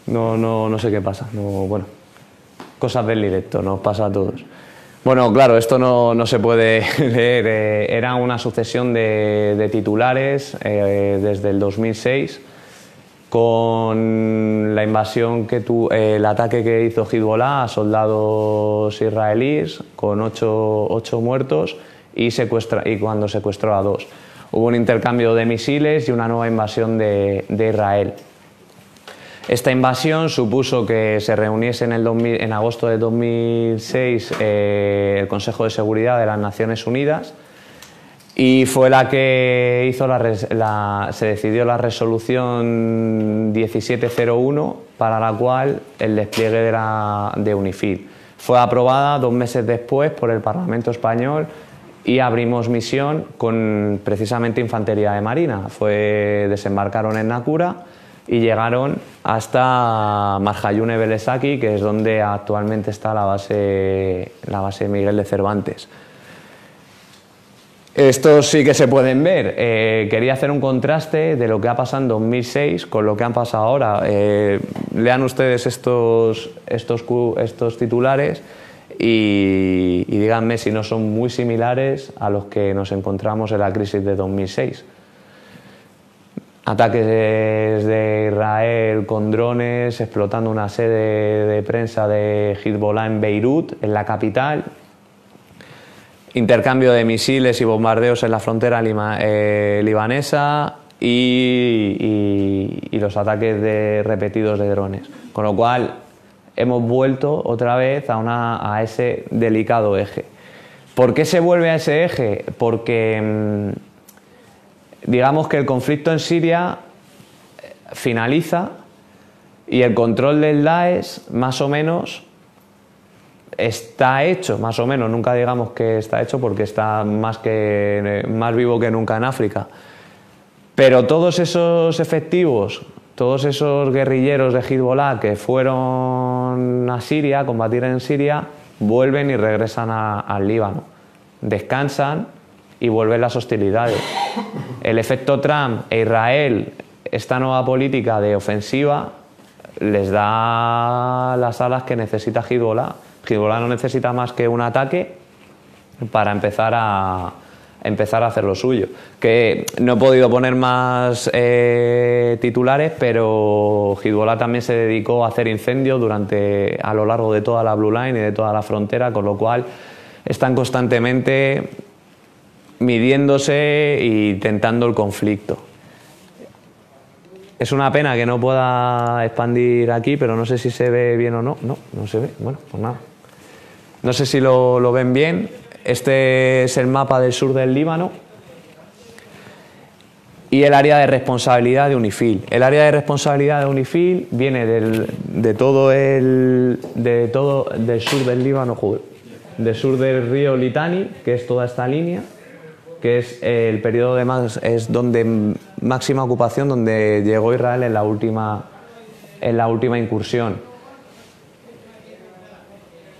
No sé qué pasa. Bueno, cosas del directo, nos pasa a todos. Bueno, claro, esto no se puede leer. Era una sucesión de titulares desde el 2006, con la invasión el ataque que hizo Hezbollah a soldados israelíes, con 8 muertos y cuando secuestró a 2. Hubo un intercambio de misiles y una nueva invasión de Israel. Esta invasión supuso que se reuniese en agosto de 2006 el Consejo de Seguridad de las Naciones Unidas, y fue la que hizo se decidió la resolución 1701, para la cual el despliegue de UNIFIL. Fue aprobada 2 meses después por el Parlamento español y abrimos misión con precisamente infantería de marina. Desembarcaron en Naqoura y llegaron hasta Marjayune Belesaki, que es donde actualmente está la base Miguel de Cervantes. Estos sí que se pueden ver. Quería hacer un contraste de lo que ha pasado en 2006 con lo que han pasado ahora. Lean ustedes estos titulares y díganme si no son muy similares a los que nos encontramos en la crisis de 2006. Ataques de Israel con drones, explotando una sede de prensa de Hezbollah en Beirut, en la capital. Intercambio de misiles y bombardeos en la frontera libanesa y los ataques repetidos de drones. Con lo cual hemos vuelto otra vez a ese delicado eje. ¿Por qué se vuelve a ese eje? Porque digamos que el conflicto en Siria finaliza y el control del Daesh más o menos está hecho, más o menos, nunca digamos que está hecho porque está más vivo que nunca en África. Pero todos esos efectivos, todos esos guerrilleros de Hezbollah que fueron a Siria, a combatir en Siria, vuelven y regresan al Líbano. Descansan y vuelven las hostilidades. El efecto Trump e Israel, esta nueva política de ofensiva, les da las alas que necesita Hezbollah. Hezbollah no necesita más que un ataque para empezar a hacer lo suyo. Que no he podido poner más titulares, pero Hezbollah también se dedicó a hacer incendios a lo largo de toda la Blue Line y de toda la frontera, con lo cual están constantemente midiéndose y tentando el conflicto. Es una pena que no pueda expandir aquí, pero no sé si se ve bien o no. No se ve. Bueno, pues nada. No sé si lo ven bien. Este es el mapa del sur del Líbano y el área de responsabilidad de UNIFIL. El área de responsabilidad de UNIFIL viene del sur del Líbano, del sur del río Litani, que es toda esta línea, que es el periodo es donde máxima ocupación, donde llegó Israel en la última incursión.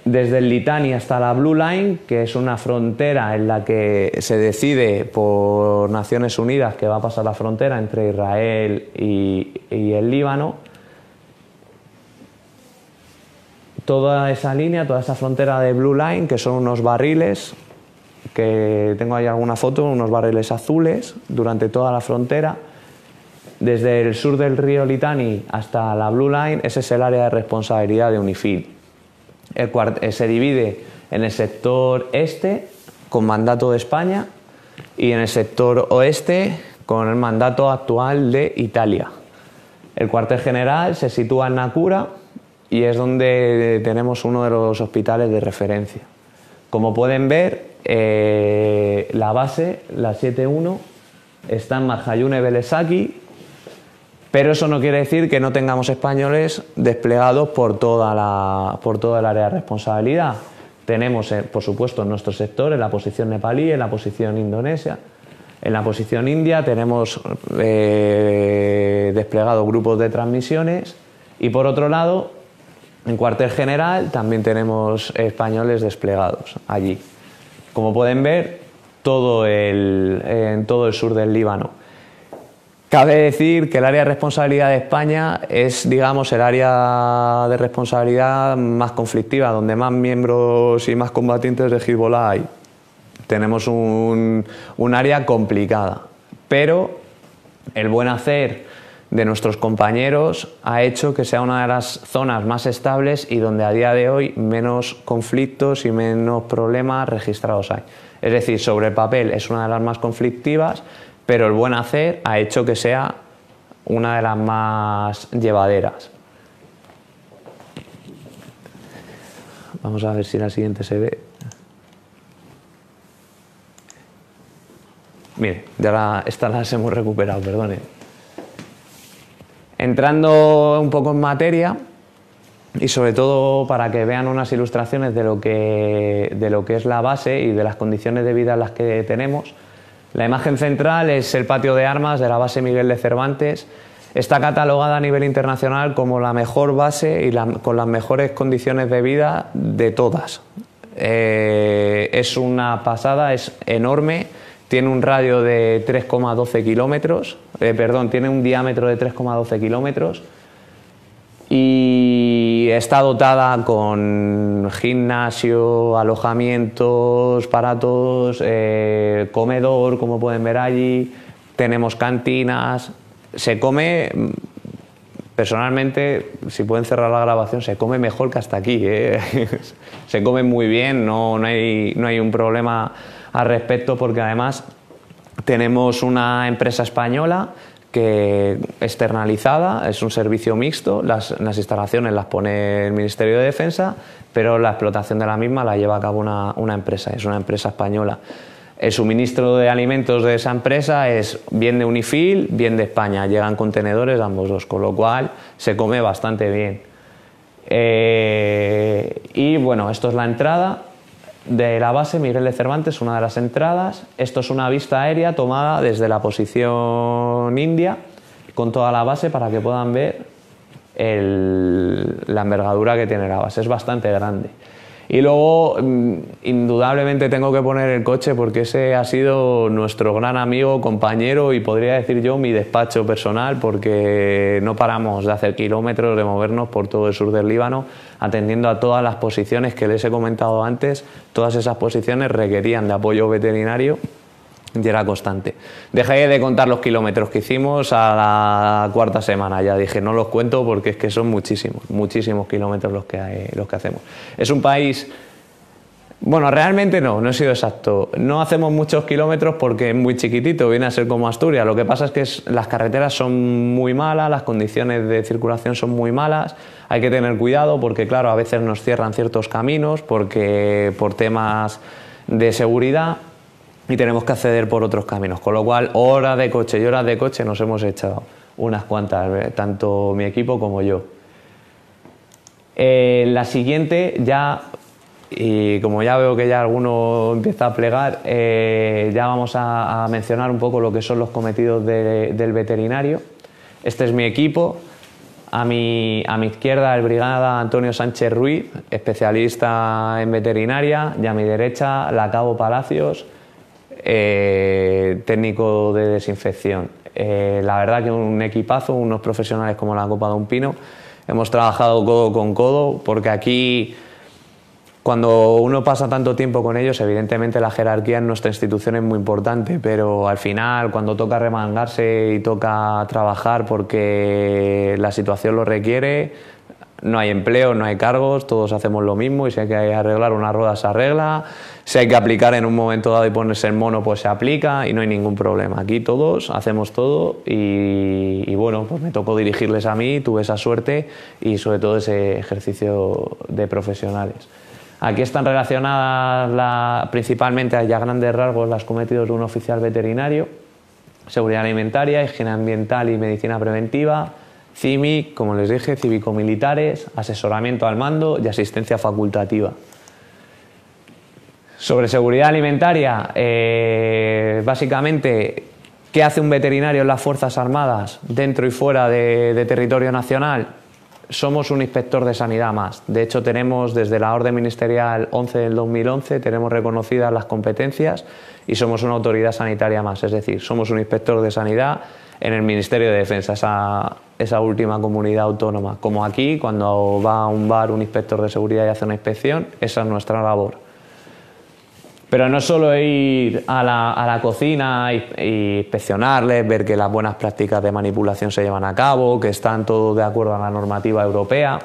Desde el Litani hasta la Blue Line, que es una frontera en la que se decide por Naciones Unidas que va a pasar la frontera entre Israel y el Líbano. Toda esa línea, toda esa frontera de Blue Line, que son unos barriles, que tengo ahí alguna foto, unos barriles azules durante toda la frontera. Desde el sur del río Litani hasta la Blue Line, ese es el área de responsabilidad de UNIFIL. Se divide en el sector este, con mandato de España, y en el sector oeste, con el mandato actual de Italia. El cuartel general se sitúa en Naqoura y es donde tenemos uno de los hospitales de referencia. Como pueden ver, la base, la 7-1, está en Marjayune Belesaki, pero eso no quiere decir que no tengamos españoles desplegados por toda el área de responsabilidad. Tenemos, por supuesto, en nuestro sector, en la posición nepalí, en la posición indonesia, en la posición india tenemos desplegados grupos de transmisiones, y por otro lado, en cuartel general también tenemos españoles desplegados allí. Como pueden ver, en todo el sur del Líbano. Cabe decir que el área de responsabilidad de España es, digamos, el área de responsabilidad más conflictiva, donde más miembros y más combatientes de Hezbollah hay. Tenemos un área complicada, pero el buen hacer de nuestros compañeros ha hecho que sea una de las zonas más estables y donde a día de hoy menos conflictos y menos problemas registrados hay. Es decir, sobre el papel es una de las más conflictivas, pero el buen hacer ha hecho que sea una de las más llevaderas. Vamos a ver si la siguiente se ve. Mire, estas las hemos recuperado, perdone. Entrando un poco en materia y sobre todo para que vean unas ilustraciones de lo que es la base y de las condiciones de vida en las que tenemos. La imagen central es el patio de armas de la base Miguel de Cervantes. Está catalogada a nivel internacional como la mejor base y con las mejores condiciones de vida de todas. Es una pasada, es enorme, tiene un radio de 3,12 kilómetros, tiene un diámetro de 3,12 kilómetros y está dotada con gimnasio, alojamientos para todos, comedor, como pueden ver allí, tenemos cantinas, se come, personalmente, si pueden cerrar la grabación, se come mejor que hasta aquí, se come muy bien, no hay un problema al respecto, porque además tenemos una empresa española que externalizada, es un servicio mixto, las instalaciones las pone el Ministerio de Defensa, pero la explotación de la misma la lleva a cabo una empresa, es una empresa española. El suministro de alimentos de esa empresa es bien de Unifil, bien de España, llegan contenedores ambos dos, con lo cual se come bastante bien. Y bueno, esto es la entrada de la base Miguel de Cervantes, una de las entradas. Esto es una vista aérea tomada desde la posición india con toda la base para que puedan ver la envergadura que tiene la base, es bastante grande. Y luego, indudablemente tengo que poner el coche porque ese ha sido nuestro gran amigo, compañero y podría decir yo mi despacho personal, porque no paramos de hacer kilómetros, de movernos por todo el sur del Líbano, atendiendo a todas las posiciones que les he comentado antes. Todas esas posiciones requerían de apoyo veterinario y era constante. Dejé de contar los kilómetros que hicimos a la cuarta semana, ya dije, no los cuento porque es que son muchísimos kilómetros los que hacemos. Es un país, bueno, realmente no he sido exacto, no hacemos muchos kilómetros porque es muy chiquitito, viene a ser como Asturias, lo que pasa es que las carreteras son muy malas, las condiciones de circulación son muy malas, hay que tener cuidado porque claro, a veces nos cierran ciertos caminos por temas de seguridad, y tenemos que acceder por otros caminos, con lo cual horas de coche y horas de coche nos hemos echado unas cuantas, tanto mi equipo como yo. La siguiente ya, y como ya veo que ya alguno empieza a plegar, ya vamos a mencionar un poco lo que son los cometidos del veterinario. Este es mi equipo. A mi izquierda el brigada Antonio Sánchez Ruiz, especialista en veterinaria, y a mi derecha la cabo Palacios, técnico de desinfección. La verdad que un equipazo, unos profesionales como la copa de un pino. Hemos trabajado codo con codo porque aquí, cuando uno pasa tanto tiempo con ellos, evidentemente la jerarquía en nuestra institución es muy importante, pero al final cuando toca remangarse y toca trabajar porque la situación lo requiere, no hay empleo, no hay cargos, todos hacemos lo mismo y si hay que arreglar una rueda se arregla, si hay que aplicar en un momento dado y ponerse el mono pues se aplica y no hay ningún problema. Aquí todos hacemos todo y bueno, pues me tocó dirigirles a mí, tuve esa suerte y sobre todo ese ejercicio de profesionales. Aquí están relacionadas principalmente a grandes rasgos las cometidos de un oficial veterinario, seguridad alimentaria, higiene ambiental y medicina preventiva, CIMIC, como les dije, cívico-militares, asesoramiento al mando y asistencia facultativa. Sobre seguridad alimentaria, básicamente, ¿qué hace un veterinario en las Fuerzas Armadas dentro y fuera de territorio nacional? Somos un inspector de sanidad más. De hecho, tenemos desde la Orden Ministerial 11 del 2011, tenemos reconocidas las competencias y somos una autoridad sanitaria más. Es decir, somos un inspector de sanidad en el Ministerio de Defensa, esa última comunidad autónoma. Como aquí, cuando va a un bar un inspector de seguridad y hace una inspección, esa es nuestra labor. Pero no solo ir a la cocina y inspeccionarles, ver que las buenas prácticas de manipulación se llevan a cabo, que están todos de acuerdo a la normativa europea,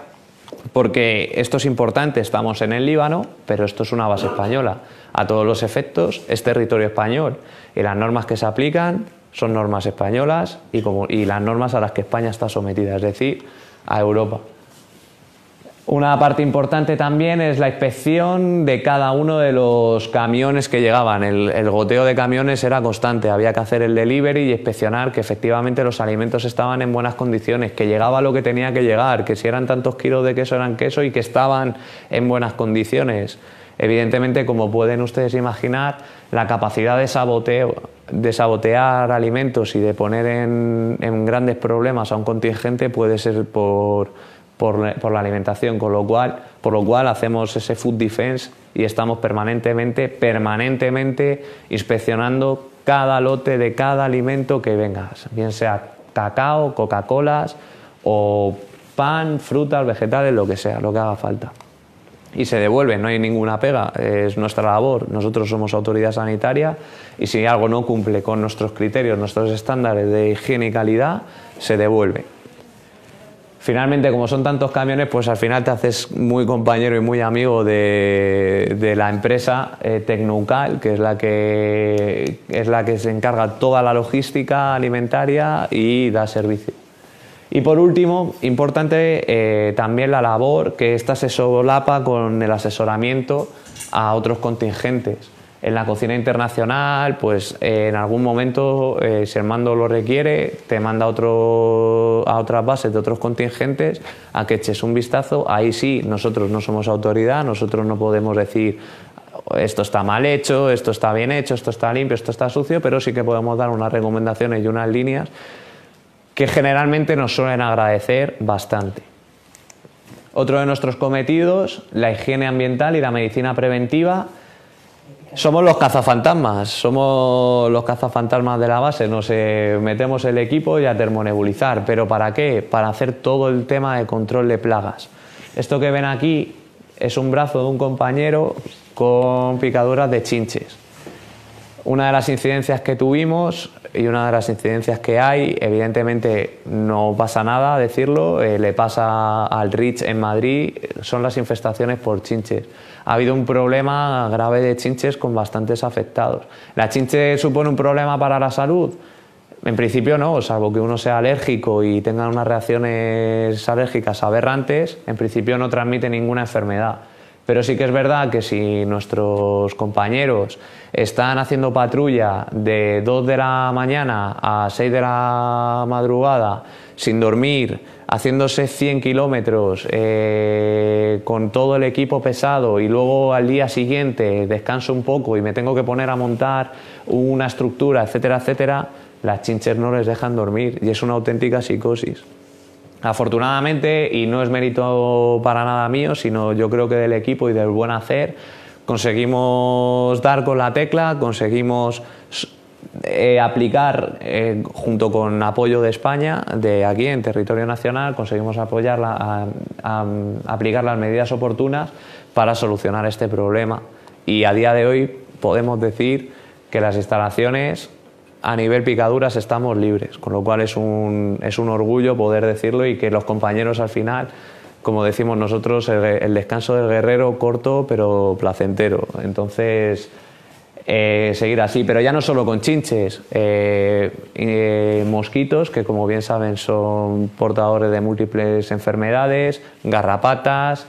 porque esto es importante, estamos en el Líbano, pero esto es una base española. A todos los efectos es territorio español y las normas que se aplican son normas españolas y las normas a las que España está sometida, es decir, a Europa. Una parte importante también es la inspección de cada uno de los camiones que llegaban. El goteo de camiones era constante, había que hacer el delivery y inspeccionar que efectivamente los alimentos estaban en buenas condiciones, que llegaba lo que tenía que llegar, que si eran tantos kilos de queso eran queso y que estaban en buenas condiciones. Evidentemente, como pueden ustedes imaginar, la capacidad de sabotear alimentos y de poner en grandes problemas a un contingente puede ser por la alimentación, por lo cual hacemos ese food defense y estamos permanentemente inspeccionando cada lote de cada alimento que venga, bien sea cacao, Coca-Colas o pan, frutas, vegetales, lo que sea, lo que haga falta. Y se devuelve, no hay ninguna pega, es nuestra labor. Nosotros somos autoridad sanitaria y si algo no cumple con nuestros criterios, nuestros estándares de higiene y calidad, se devuelve. Finalmente, como son tantos camiones, pues al final te haces muy compañero y muy amigo de la empresa Tecnucal, que es la que se encarga toda la logística alimentaria y da servicio. Y por último, importante también la labor que esta se solapa con el asesoramiento a otros contingentes. En la cocina internacional, pues en algún momento, si el mando lo requiere, te manda a otras bases de otros contingentes a que eches un vistazo. Ahí sí, nosotros no somos autoridad, nosotros no podemos decir esto está mal hecho, esto está bien hecho, esto está limpio, esto está sucio, pero sí que podemos dar unas recomendaciones y unas líneas que generalmente nos suelen agradecer bastante. Otro de nuestros cometidos, la higiene ambiental y la medicina preventiva. Somos los cazafantasmas de la base, nos metemos el equipo y a termonebulizar. ¿Pero para qué? Para hacer todo el tema de control de plagas. Esto que ven aquí es un brazo de un compañero con picaduras de chinches. Una de las incidencias que tuvimos y una de las incidencias que hay, evidentemente no pasa nada decirlo, le pasa al Rich en Madrid, son las infestaciones por chinches. Ha habido un problema grave de chinches con bastantes afectados. ¿La chinche supone un problema para la salud? En principio no, salvo que uno sea alérgico y tenga unas reacciones alérgicas aberrantes, en principio no transmite ninguna enfermedad. Pero sí que es verdad que si nuestros compañeros están haciendo patrulla de 2 de la mañana a 6 de la madrugada, sin dormir, haciéndose 100 kilómetros con todo el equipo pesado y luego al día siguiente descanso un poco y me tengo que poner a montar una estructura, etcétera, etcétera, las chinches no les dejan dormir y es una auténtica psicosis. Afortunadamente, y no es mérito para nada mío, sino yo creo que del equipo y del buen hacer, conseguimos dar con la tecla, conseguimos aplicar, junto con apoyo de España, de aquí en territorio nacional, conseguimos apoyarla a aplicar las medidas oportunas para solucionar este problema. Y a día de hoy podemos decir que las instalaciones a nivel picaduras estamos libres, con lo cual es un orgullo poder decirlo y que los compañeros al final, como decimos nosotros, el descanso del guerrero corto pero placentero. Entonces, seguir así, pero ya no solo con chinches, mosquitos que como bien saben son portadores de múltiples enfermedades, garrapatas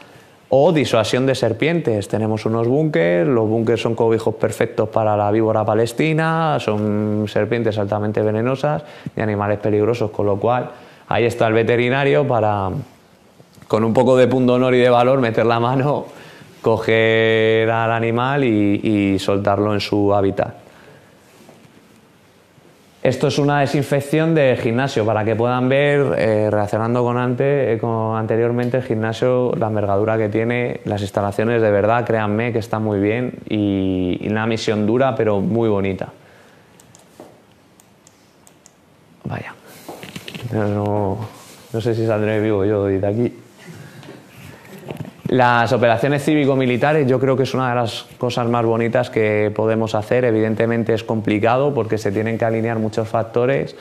o disuasión de serpientes. Tenemos unos búnkers, los búnkers son cobijos perfectos para la víbora palestina, son serpientes altamente venenosas y animales peligrosos, con lo cual ahí está el veterinario para, con un poco de pundonor y de valor, meter la mano, coger al animal y soltarlo en su hábitat. Esto es una desinfección de gimnasio para que puedan ver, relacionando con anteriormente, el gimnasio, la envergadura que tiene, las instalaciones, de verdad, créanme que está muy bien y una misión dura pero muy bonita. Vaya. No sé si saldré vivo yo de aquí. Las operaciones cívico-militares yo creo que es una de las cosas más bonitas que podemos hacer. Evidentemente es complicado porque se tienen que alinear muchos factores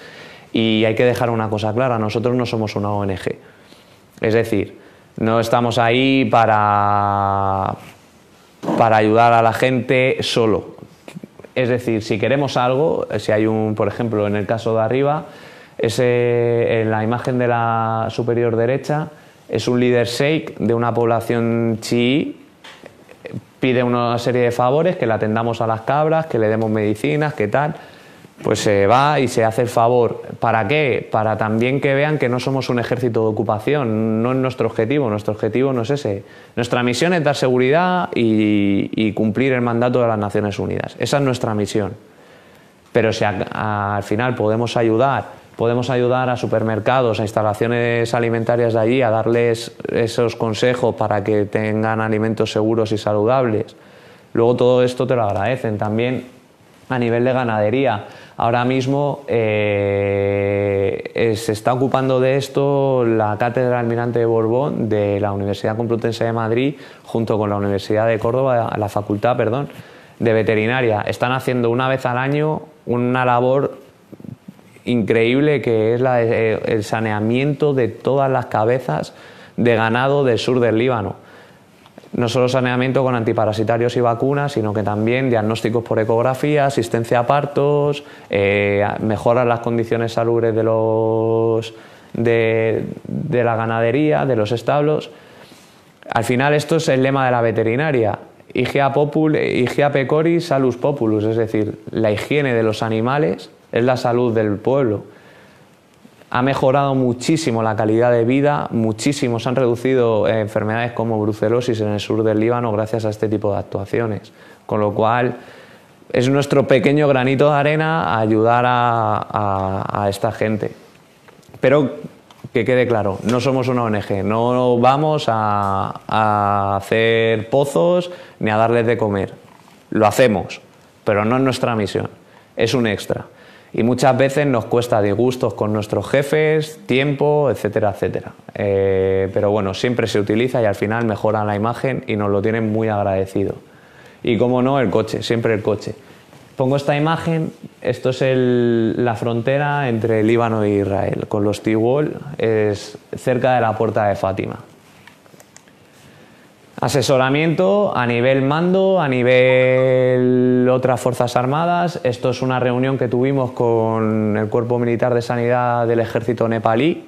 y hay que dejar una cosa clara, nosotros no somos una ONG. Es decir, no estamos ahí para ayudar a la gente solo. Es decir, si queremos algo, si hay por ejemplo, en el caso de arriba, en la imagen de la superior derecha, es un líder sheikh de una población chií, pide una serie de favores, que le atendamos a las cabras, que le demos medicinas, que tal. Pues se va y se hace el favor. ¿Para qué? Para también que vean que no somos un ejército de ocupación, no es nuestro objetivo no es ese. Nuestra misión es dar seguridad y cumplir el mandato de las Naciones Unidas. Esa es nuestra misión. Pero si al final podemos ayudar a supermercados, a instalaciones alimentarias de allí, a darles esos consejos para que tengan alimentos seguros y saludables. Luego todo esto te lo agradecen. También a nivel de ganadería, ahora mismo se está ocupando de esto la Cátedra Almirante de Borbón de la Universidad Complutense de Madrid junto con la Universidad de Córdoba, la Facultad, perdón, de Veterinaria. Están haciendo una vez al año una labor increíble que es el saneamiento de todas las cabezas de ganado del sur del Líbano. No solo saneamiento con antiparasitarios y vacunas, sino que también diagnósticos por ecografía, asistencia a partos, mejorar las condiciones salubres de la ganadería, de los establos. Al final esto es el lema de la veterinaria, Hygiea Pecoris Salus Populus, es decir, la higiene de los animales es la salud del pueblo. Ha mejorado muchísimo la calidad de vida, muchísimo, se han reducido enfermedades como brucelosis en el sur del Líbano gracias a este tipo de actuaciones. Con lo cual, es nuestro pequeño granito de arena a ayudar a esta gente. Pero que quede claro, no somos una ONG, no vamos a hacer pozos ni a darles de comer. Lo hacemos, pero no es nuestra misión, es un extra. Y muchas veces nos cuesta disgustos con nuestros jefes, tiempo, etcétera, etcétera. Pero bueno, siempre se utiliza y al final mejora la imagen y nos lo tienen muy agradecido. Y como no, el coche, siempre el coche. Pongo esta imagen, esto es la frontera entre Líbano e Israel, con los T-Wall, es cerca de la puerta de Fátima. Asesoramiento a nivel mando, a nivel otras fuerzas armadas. Esto es una reunión que tuvimos con el Cuerpo Militar de Sanidad del Ejército nepalí.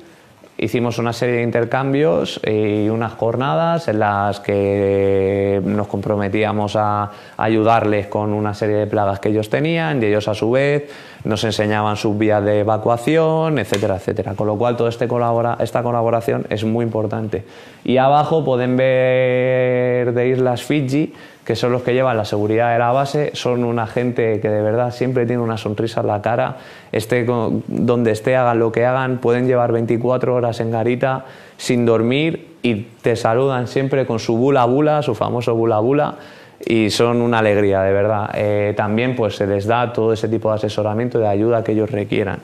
Hicimos una serie de intercambios y unas jornadas en las que nos comprometíamos a ayudarles con una serie de plagas que ellos tenían y ellos a su vez nos enseñaban sus vías de evacuación, etcétera, etcétera. Con lo cual toda esta colaboración es muy importante. Y abajo pueden ver de Islas Fiji, que son los que llevan la seguridad de la base, son una gente que de verdad siempre tiene una sonrisa en la cara, donde esté, hagan lo que hagan, pueden llevar 24 horas en garita sin dormir y te saludan siempre con su bula bula, su famoso bula bula, y son una alegría, de verdad. También pues se les da todo ese tipo de asesoramiento y de ayuda que ellos requieran.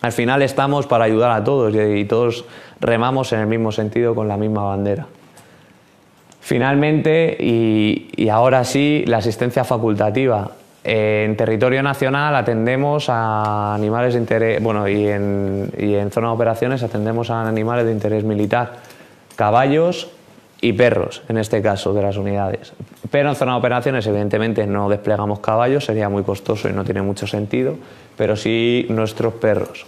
Al final estamos para ayudar a todos y todos remamos en el mismo sentido con la misma bandera. Finalmente, y ahora sí, la asistencia facultativa. En territorio nacional atendemos a animales de interés, bueno, y en zona de operaciones atendemos a animales de interés militar, caballos y perros, en este caso, de las unidades. Pero en zona de operaciones, evidentemente, no desplegamos caballos, sería muy costoso y no tiene mucho sentido, pero sí nuestros perros.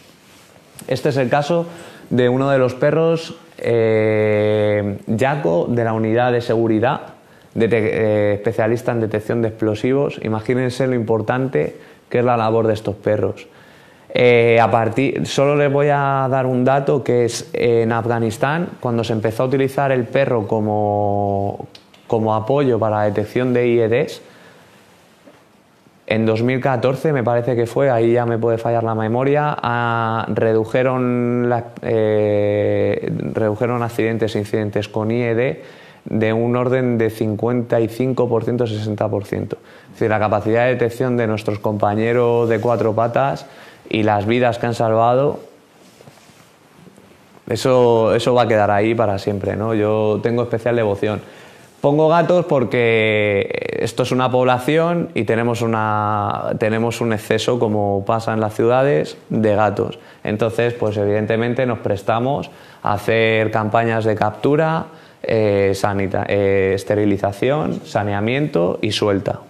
Este es el caso de uno de los perros, Jaco, de la unidad de seguridad, especialista en detección de explosivos. Imagínense lo importante que es la labor de estos perros. Solo les voy a dar un dato, que es en Afganistán, cuando se empezó a utilizar el perro como apoyo para la detección de IEDs, en 2014 me parece que fue, ahí ya me puede fallar la memoria, redujeron accidentes e incidentes con IED de un orden de 55%, 60%. Es decir, la capacidad de detección de nuestros compañeros de cuatro patas y las vidas que han salvado, eso va a quedar ahí para siempre, ¿no? Yo tengo especial devoción. Pongo gatos porque esto es una población y tenemos un exceso, como pasa en las ciudades, de gatos. Entonces, pues evidentemente nos prestamos a hacer campañas de captura, esterilización, saneamiento y suelta.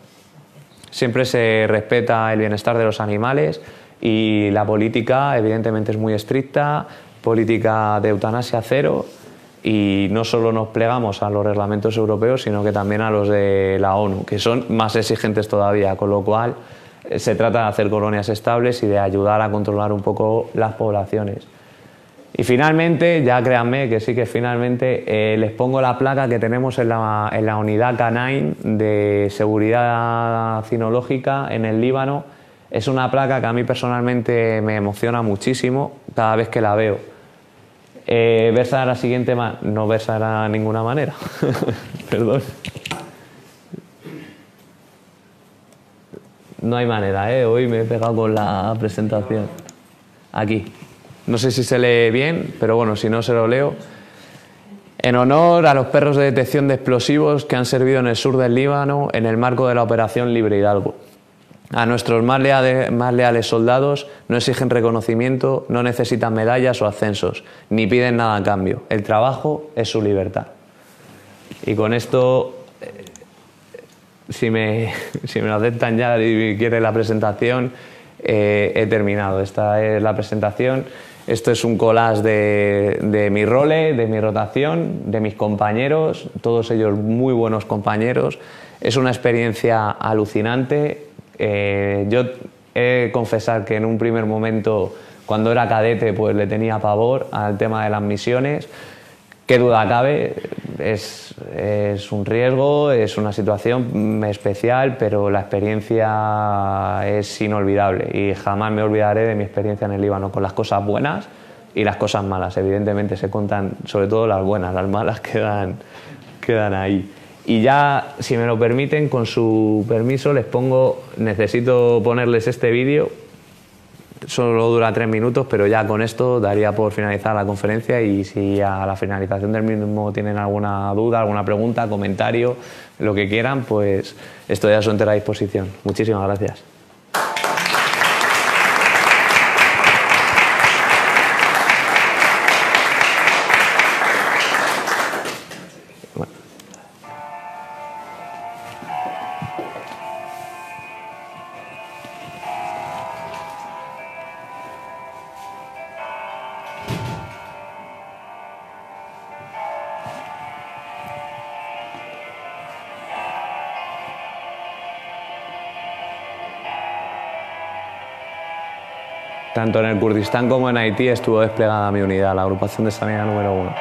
Siempre se respeta el bienestar de los animales y la política evidentemente es muy estricta, política de eutanasia cero, y no solo nos plegamos a los reglamentos europeos, sino que también a los de la ONU, que son más exigentes todavía, con lo cual se trata de hacer colonias estables y de ayudar a controlar un poco las poblaciones. Y finalmente, ya créanme que sí que finalmente les pongo la placa que tenemos en la unidad Canine de seguridad cinológica en el Líbano. Es una placa que a mí personalmente me emociona muchísimo cada vez que la veo. Versa de la siguiente manera, no versa de ninguna manera, perdón. No hay manera, hoy me he pegado con la presentación. Aquí. No sé si se lee bien, pero bueno, si no se lo leo. En honor a los perros de detección de explosivos que han servido en el sur del Líbano en el marco de la Operación Libre Hidalgo. A nuestros más leales soldados no exigen reconocimiento, no necesitan medallas o ascensos, ni piden nada a cambio. El trabajo es su libertad. Y con esto, si me lo aceptan ya y quieren la presentación, he terminado. Esta es la presentación. Esto es un collage de mi role, de mi rotación, de mis compañeros, todos ellos muy buenos compañeros. Es una experiencia alucinante. Yo he de confesar que en un primer momento, cuando era cadete, pues le tenía pavor al tema de las misiones. Qué duda cabe, es un riesgo, es una situación especial, pero la experiencia es inolvidable y jamás me olvidaré de mi experiencia en el Líbano, con las cosas buenas y las cosas malas. Evidentemente se cuentan sobre todo las buenas, las malas quedan ahí. Y ya, si me lo permiten, con su permiso, necesito ponerles este vídeo. Solo dura 3 minutos, pero ya con esto daría por finalizar la conferencia, y si a la finalización del mismo tienen alguna duda, alguna pregunta, comentario, lo que quieran, pues estoy a su entera disposición. Muchísimas gracias. Tanto en el Kurdistán como en Haití estuvo desplegada mi unidad, la agrupación de sanidad número 1.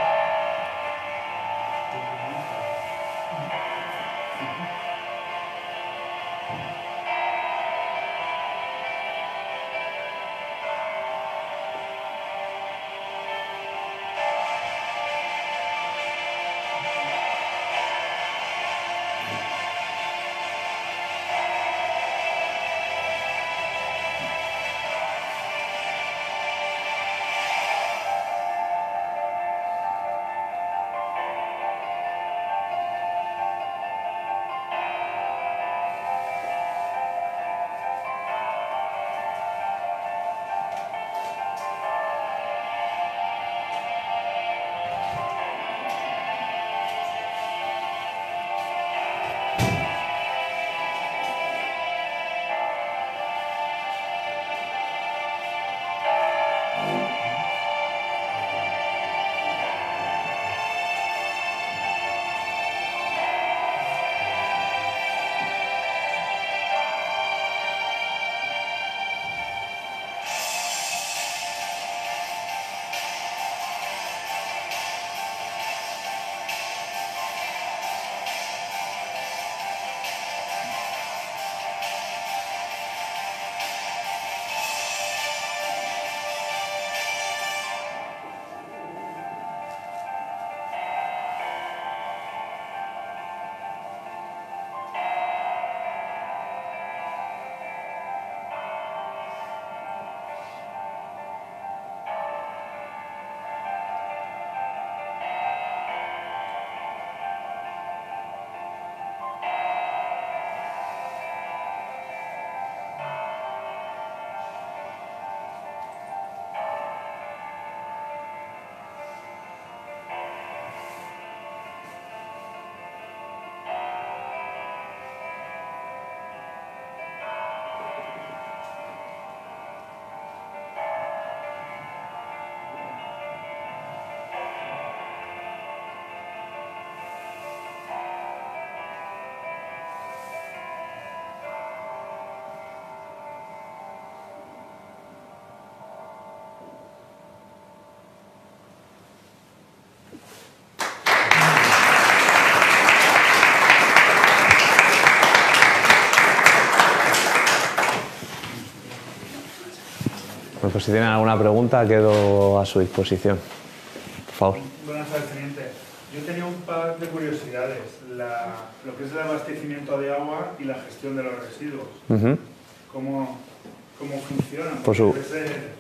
pues si tienen alguna pregunta quedo a su disposición. Por favor. Buenas tardes, teniente. Yo tenía un par de curiosidades. Lo que es el abastecimiento de agua y la gestión de los residuos. ¿Cómo funcionan? Debe ser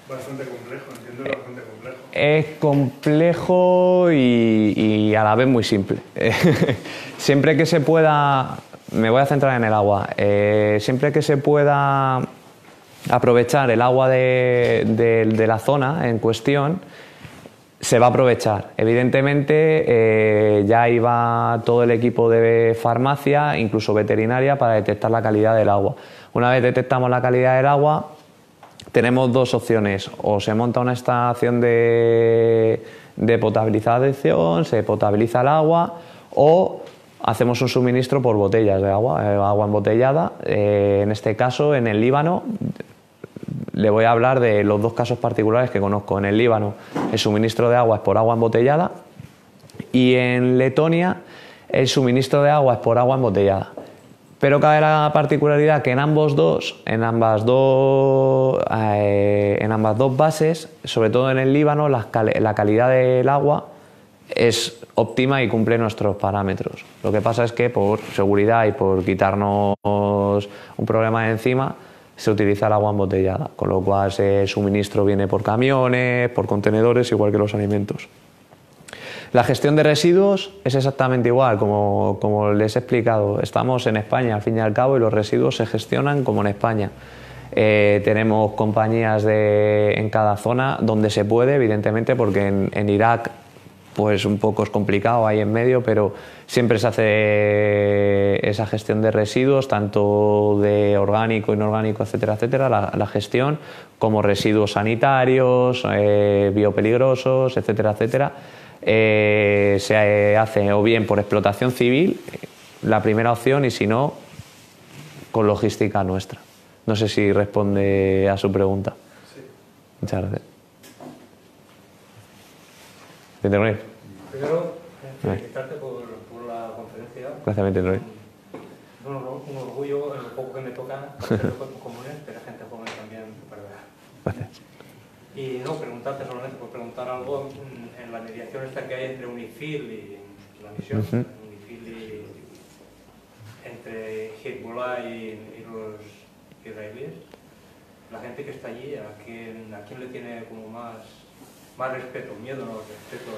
bastante complejo, entiendo que es bastante complejo. Es complejo y a la vez muy simple. Siempre que se pueda, me voy a centrar en el agua, siempre que se pueda aprovechar el agua de la zona en cuestión, se va a aprovechar. Evidentemente ya ahí va todo el equipo de farmacia, incluso veterinaria, para detectar la calidad del agua. Una vez detectamos la calidad del agua, tenemos dos opciones: o se monta una estación de potabilización, se potabiliza el agua, o hacemos un suministro por botellas de agua embotellada. En este caso, en el Líbano, le voy a hablar de los dos casos particulares que conozco. En el Líbano, el suministro de agua es por agua embotellada, y en Letonia, el suministro de agua es por agua embotellada. Pero cabe la particularidad que en ambas dos bases, sobre todo en el Líbano, la calidad del agua es óptima y cumple nuestros parámetros. Lo que pasa es que por seguridad y por quitarnos un problema de encima, se utiliza el agua embotellada, con lo cual el suministro viene por camiones, por contenedores, igual que los alimentos. La gestión de residuos es exactamente igual, como les he explicado. Estamos en España, al fin y al cabo, y los residuos se gestionan como en España. Tenemos compañías en cada zona donde se puede, evidentemente, porque en Irak pues un poco es complicado ahí en medio, pero siempre se hace esa gestión de residuos, tanto de orgánico, inorgánico, etcétera, etcétera, la gestión, como residuos sanitarios, biopeligrosos, etcétera, etcétera. Se hace o bien por explotación civil, la primera opción, y si no, con logística nuestra. No sé si responde a su pregunta. Sí. Muchas gracias. Intervenir. Primero, felicitarte por la conferencia. Gracias, Intervenir. Un orgullo en lo poco que me toca hacer los cuerpos comunes, pero gente joven también, ¿verdad? Gracias. Y no, preguntarte solamente por preguntar algo en la mediación esta que hay entre UNIFIL y la misión, UNIFIL y entre Hezbollah y los israelíes. La gente que está allí, ¿a quién le tiene como más respeto, miedo, no respeto?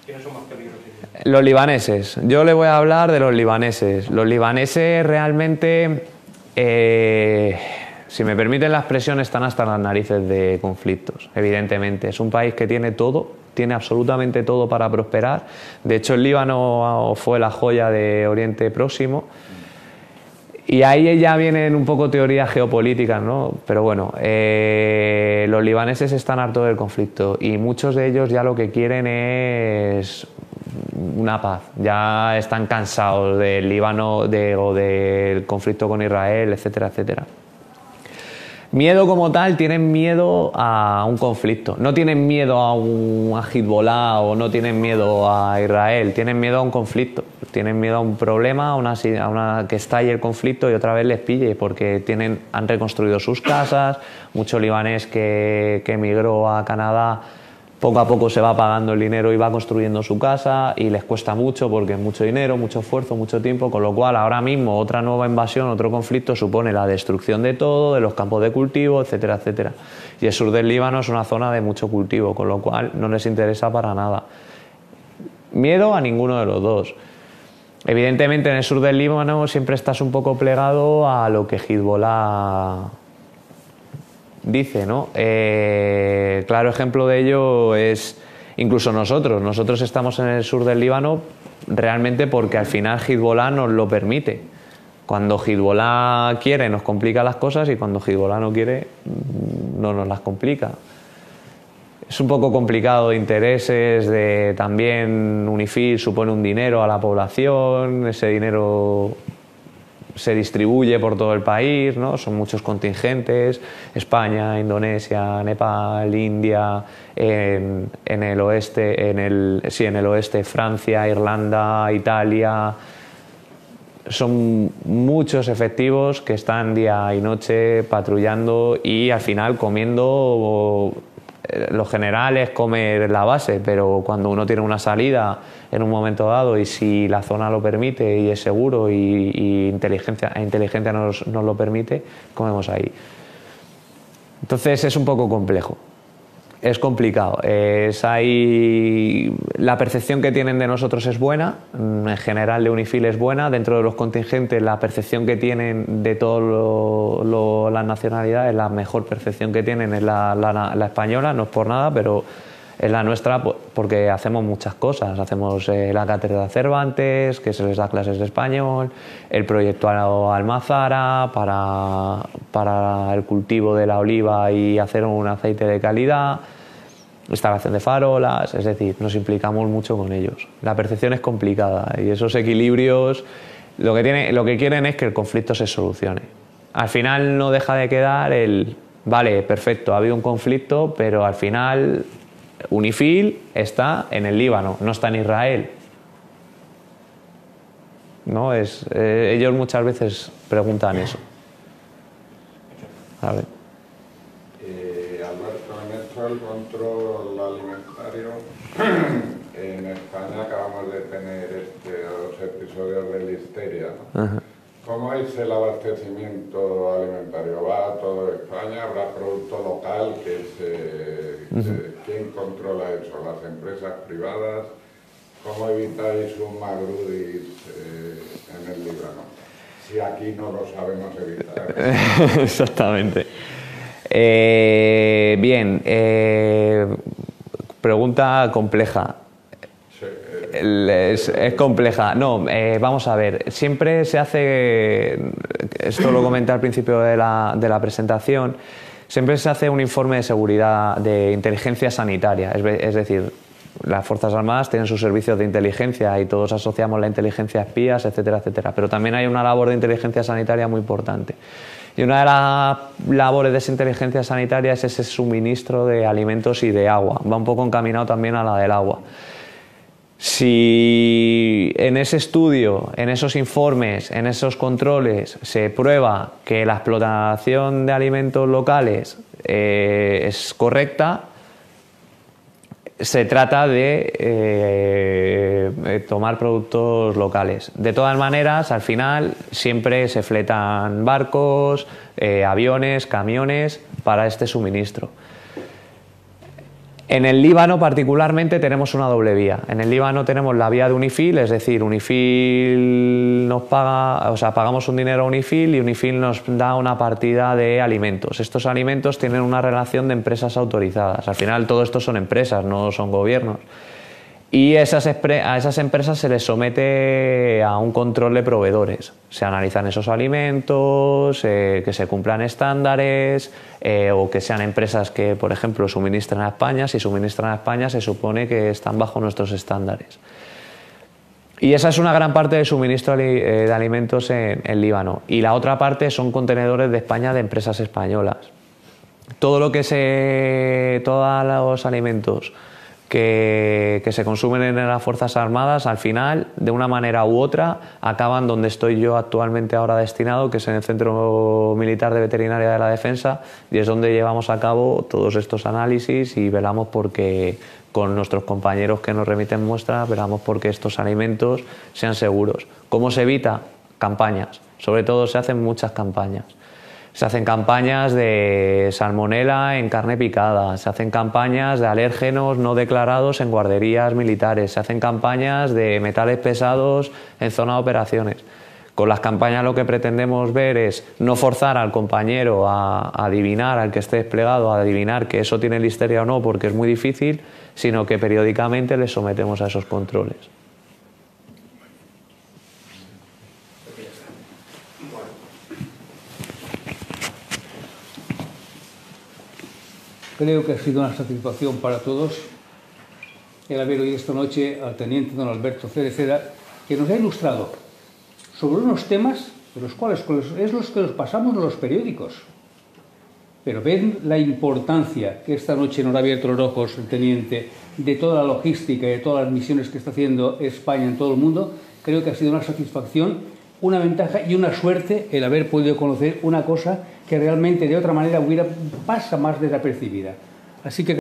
¿Quiénes son más peligrosos? Los libaneses. Yo le voy a hablar de los libaneses. Los libaneses realmente, si me permiten la expresión, están hasta las narices de conflictos, evidentemente. Es un país que tiene todo, tiene absolutamente todo para prosperar. De hecho, el Líbano fue la joya de Oriente Próximo. Y ahí ya vienen un poco teorías geopolíticas, ¿no? Pero bueno, los libaneses están hartos del conflicto y muchos de ellos ya lo que quieren es una paz. Ya están cansados del Líbano o del conflicto con Israel, etcétera, etcétera. Miedo como tal, tienen miedo a un conflicto. No tienen miedo a Hezbollah o no tienen miedo a Israel, tienen miedo a un conflicto. Tienen miedo a un problema, que estalle el conflicto y otra vez les pille, porque han reconstruido sus casas. Mucho libanés que emigró a Canadá, poco a poco se va pagando el dinero y va construyendo su casa, y les cuesta mucho porque es mucho dinero, mucho esfuerzo, mucho tiempo, con lo cual ahora mismo otra nueva invasión, otro conflicto supone la destrucción de todo, de los campos de cultivo, etcétera, etcétera. Y el sur del Líbano es una zona de mucho cultivo, con lo cual no les interesa para nada. Miedo a ninguno de los dos. Evidentemente en el sur del Líbano siempre estás un poco plegado a lo que Hezbollah dice, ¿no? Claro ejemplo de ello es incluso nosotros. Nosotros estamos en el sur del Líbano realmente porque al final Hezbollah nos lo permite. Cuando Hezbollah quiere nos complica las cosas, y cuando Hezbollah no quiere no nos las complica. Es un poco complicado de intereses, también UNIFIL supone un dinero a la población, ese dinero se distribuye por todo el país, ¿no? Son muchos contingentes: España, Indonesia, Nepal, India, en el oeste Francia, Irlanda, Italia. son muchos efectivos que están día y noche patrullando y al final comiendo. Lo general es comer la base, pero cuando uno tiene una salida en un momento dado y si la zona lo permite y es seguro y inteligencia nos lo permite, comemos ahí. Entonces es un poco complejo. Es complicado. La percepción que tienen de nosotros es buena, en general de UNIFIL es buena, dentro de los contingentes la percepción que tienen de todas las nacionalidades, la mejor percepción que tienen es la española, no es por nada, pero es la nuestra porque hacemos muchas cosas. Hacemos la cátedra Cervantes, que se les da clases de español, el proyecto Almazara para el cultivo de la oliva y hacer un aceite de calidad, instalación de farolas, es decir, nos implicamos mucho con ellos. La percepción es complicada y esos equilibrios lo que quieren es que el conflicto se solucione. Al final no deja de quedar vale, perfecto, ha habido un conflicto, pero al final UNIFIL está en el Líbano, no está en Israel. ¿No? Ellos muchas veces preguntan eso. A ver. Alberto, en esto del control alimentario, en España acabamos de tener 2 episodios de listeria, ¿no? Ajá. ¿Cómo es el abastecimiento alimentario? ¿Va a toda España? ¿Habrá producto local? ¿Quién controla eso? ¿Las empresas privadas? ¿Cómo evitáis un magrudis en el Líbano? Si aquí no lo sabemos evitar. Exactamente. Bien, pregunta compleja. Sí, es compleja. No, vamos a ver. Siempre se hace, esto lo comenté al principio de la presentación, siempre se hace un informe de seguridad de inteligencia sanitaria. Es decir, las Fuerzas Armadas tienen sus servicios de inteligencia y todos asociamos la inteligencia a espías, etcétera, etcétera. Pero también hay una labor de inteligencia sanitaria muy importante. Y una de las labores de esa inteligencia sanitaria es ese suministro de alimentos y de agua. Va un poco encaminado también a la del agua. Si en ese estudio, en esos informes, en esos controles se prueba que la explotación de alimentos locales es correcta, se trata de tomar productos locales. De todas maneras, al final siempre se fletan barcos, aviones, camiones para este suministro. En el Líbano particularmente tenemos una doble vía. En el Líbano tenemos la vía de UNIFIL, es decir, UNIFIL nos paga, o sea, pagamos un dinero a UNIFIL y UNIFIL nos da una partida de alimentos. Estos alimentos tienen una relación de empresas autorizadas. Al final todo esto son empresas, no son gobiernos. Y a esas empresas se les somete a un control de proveedores. Se analizan esos alimentos, que se cumplan estándares o que sean empresas que, por ejemplo, suministran a España. Si suministran a España se supone que están bajo nuestros estándares. Y esa es una gran parte del suministro de alimentos en Líbano. Y la otra parte son contenedores de España de empresas españolas. Todos los alimentos que se consumen en las Fuerzas Armadas, al final, de una manera u otra, acaban donde estoy yo actualmente ahora destinado, que es en el Centro Militar de Veterinaria de la Defensa, y es donde llevamos a cabo todos estos análisis y velamos porque, con nuestros compañeros que nos remiten muestras, velamos porque estos alimentos sean seguros. ¿Cómo se evita? Campañas. Sobre todo se hacen muchas campañas. Se hacen campañas de salmonela en carne picada, se hacen campañas de alérgenos no declarados en guarderías militares, se hacen campañas de metales pesados en zona de operaciones. Con las campañas lo que pretendemos ver es no forzar al compañero a adivinar, al que esté desplegado, a adivinar que eso tiene listeria o no, porque es muy difícil, sino que periódicamente les sometemos a esos controles. Creo que ha sido una satisfacción para todos el haber oído esta noche al teniente don Alberto Cereceda, que nos ha ilustrado sobre unos temas de los cuales es los que nos pasamos en los periódicos. Pero ven la importancia que esta noche nos ha abierto los ojos el teniente de toda la logística y de todas las misiones que está haciendo España en todo el mundo. Creo que ha sido una satisfacción una ventaja y una suerte el haber podido conocer una cosa que realmente de otra manera pasa más desapercibida. Así que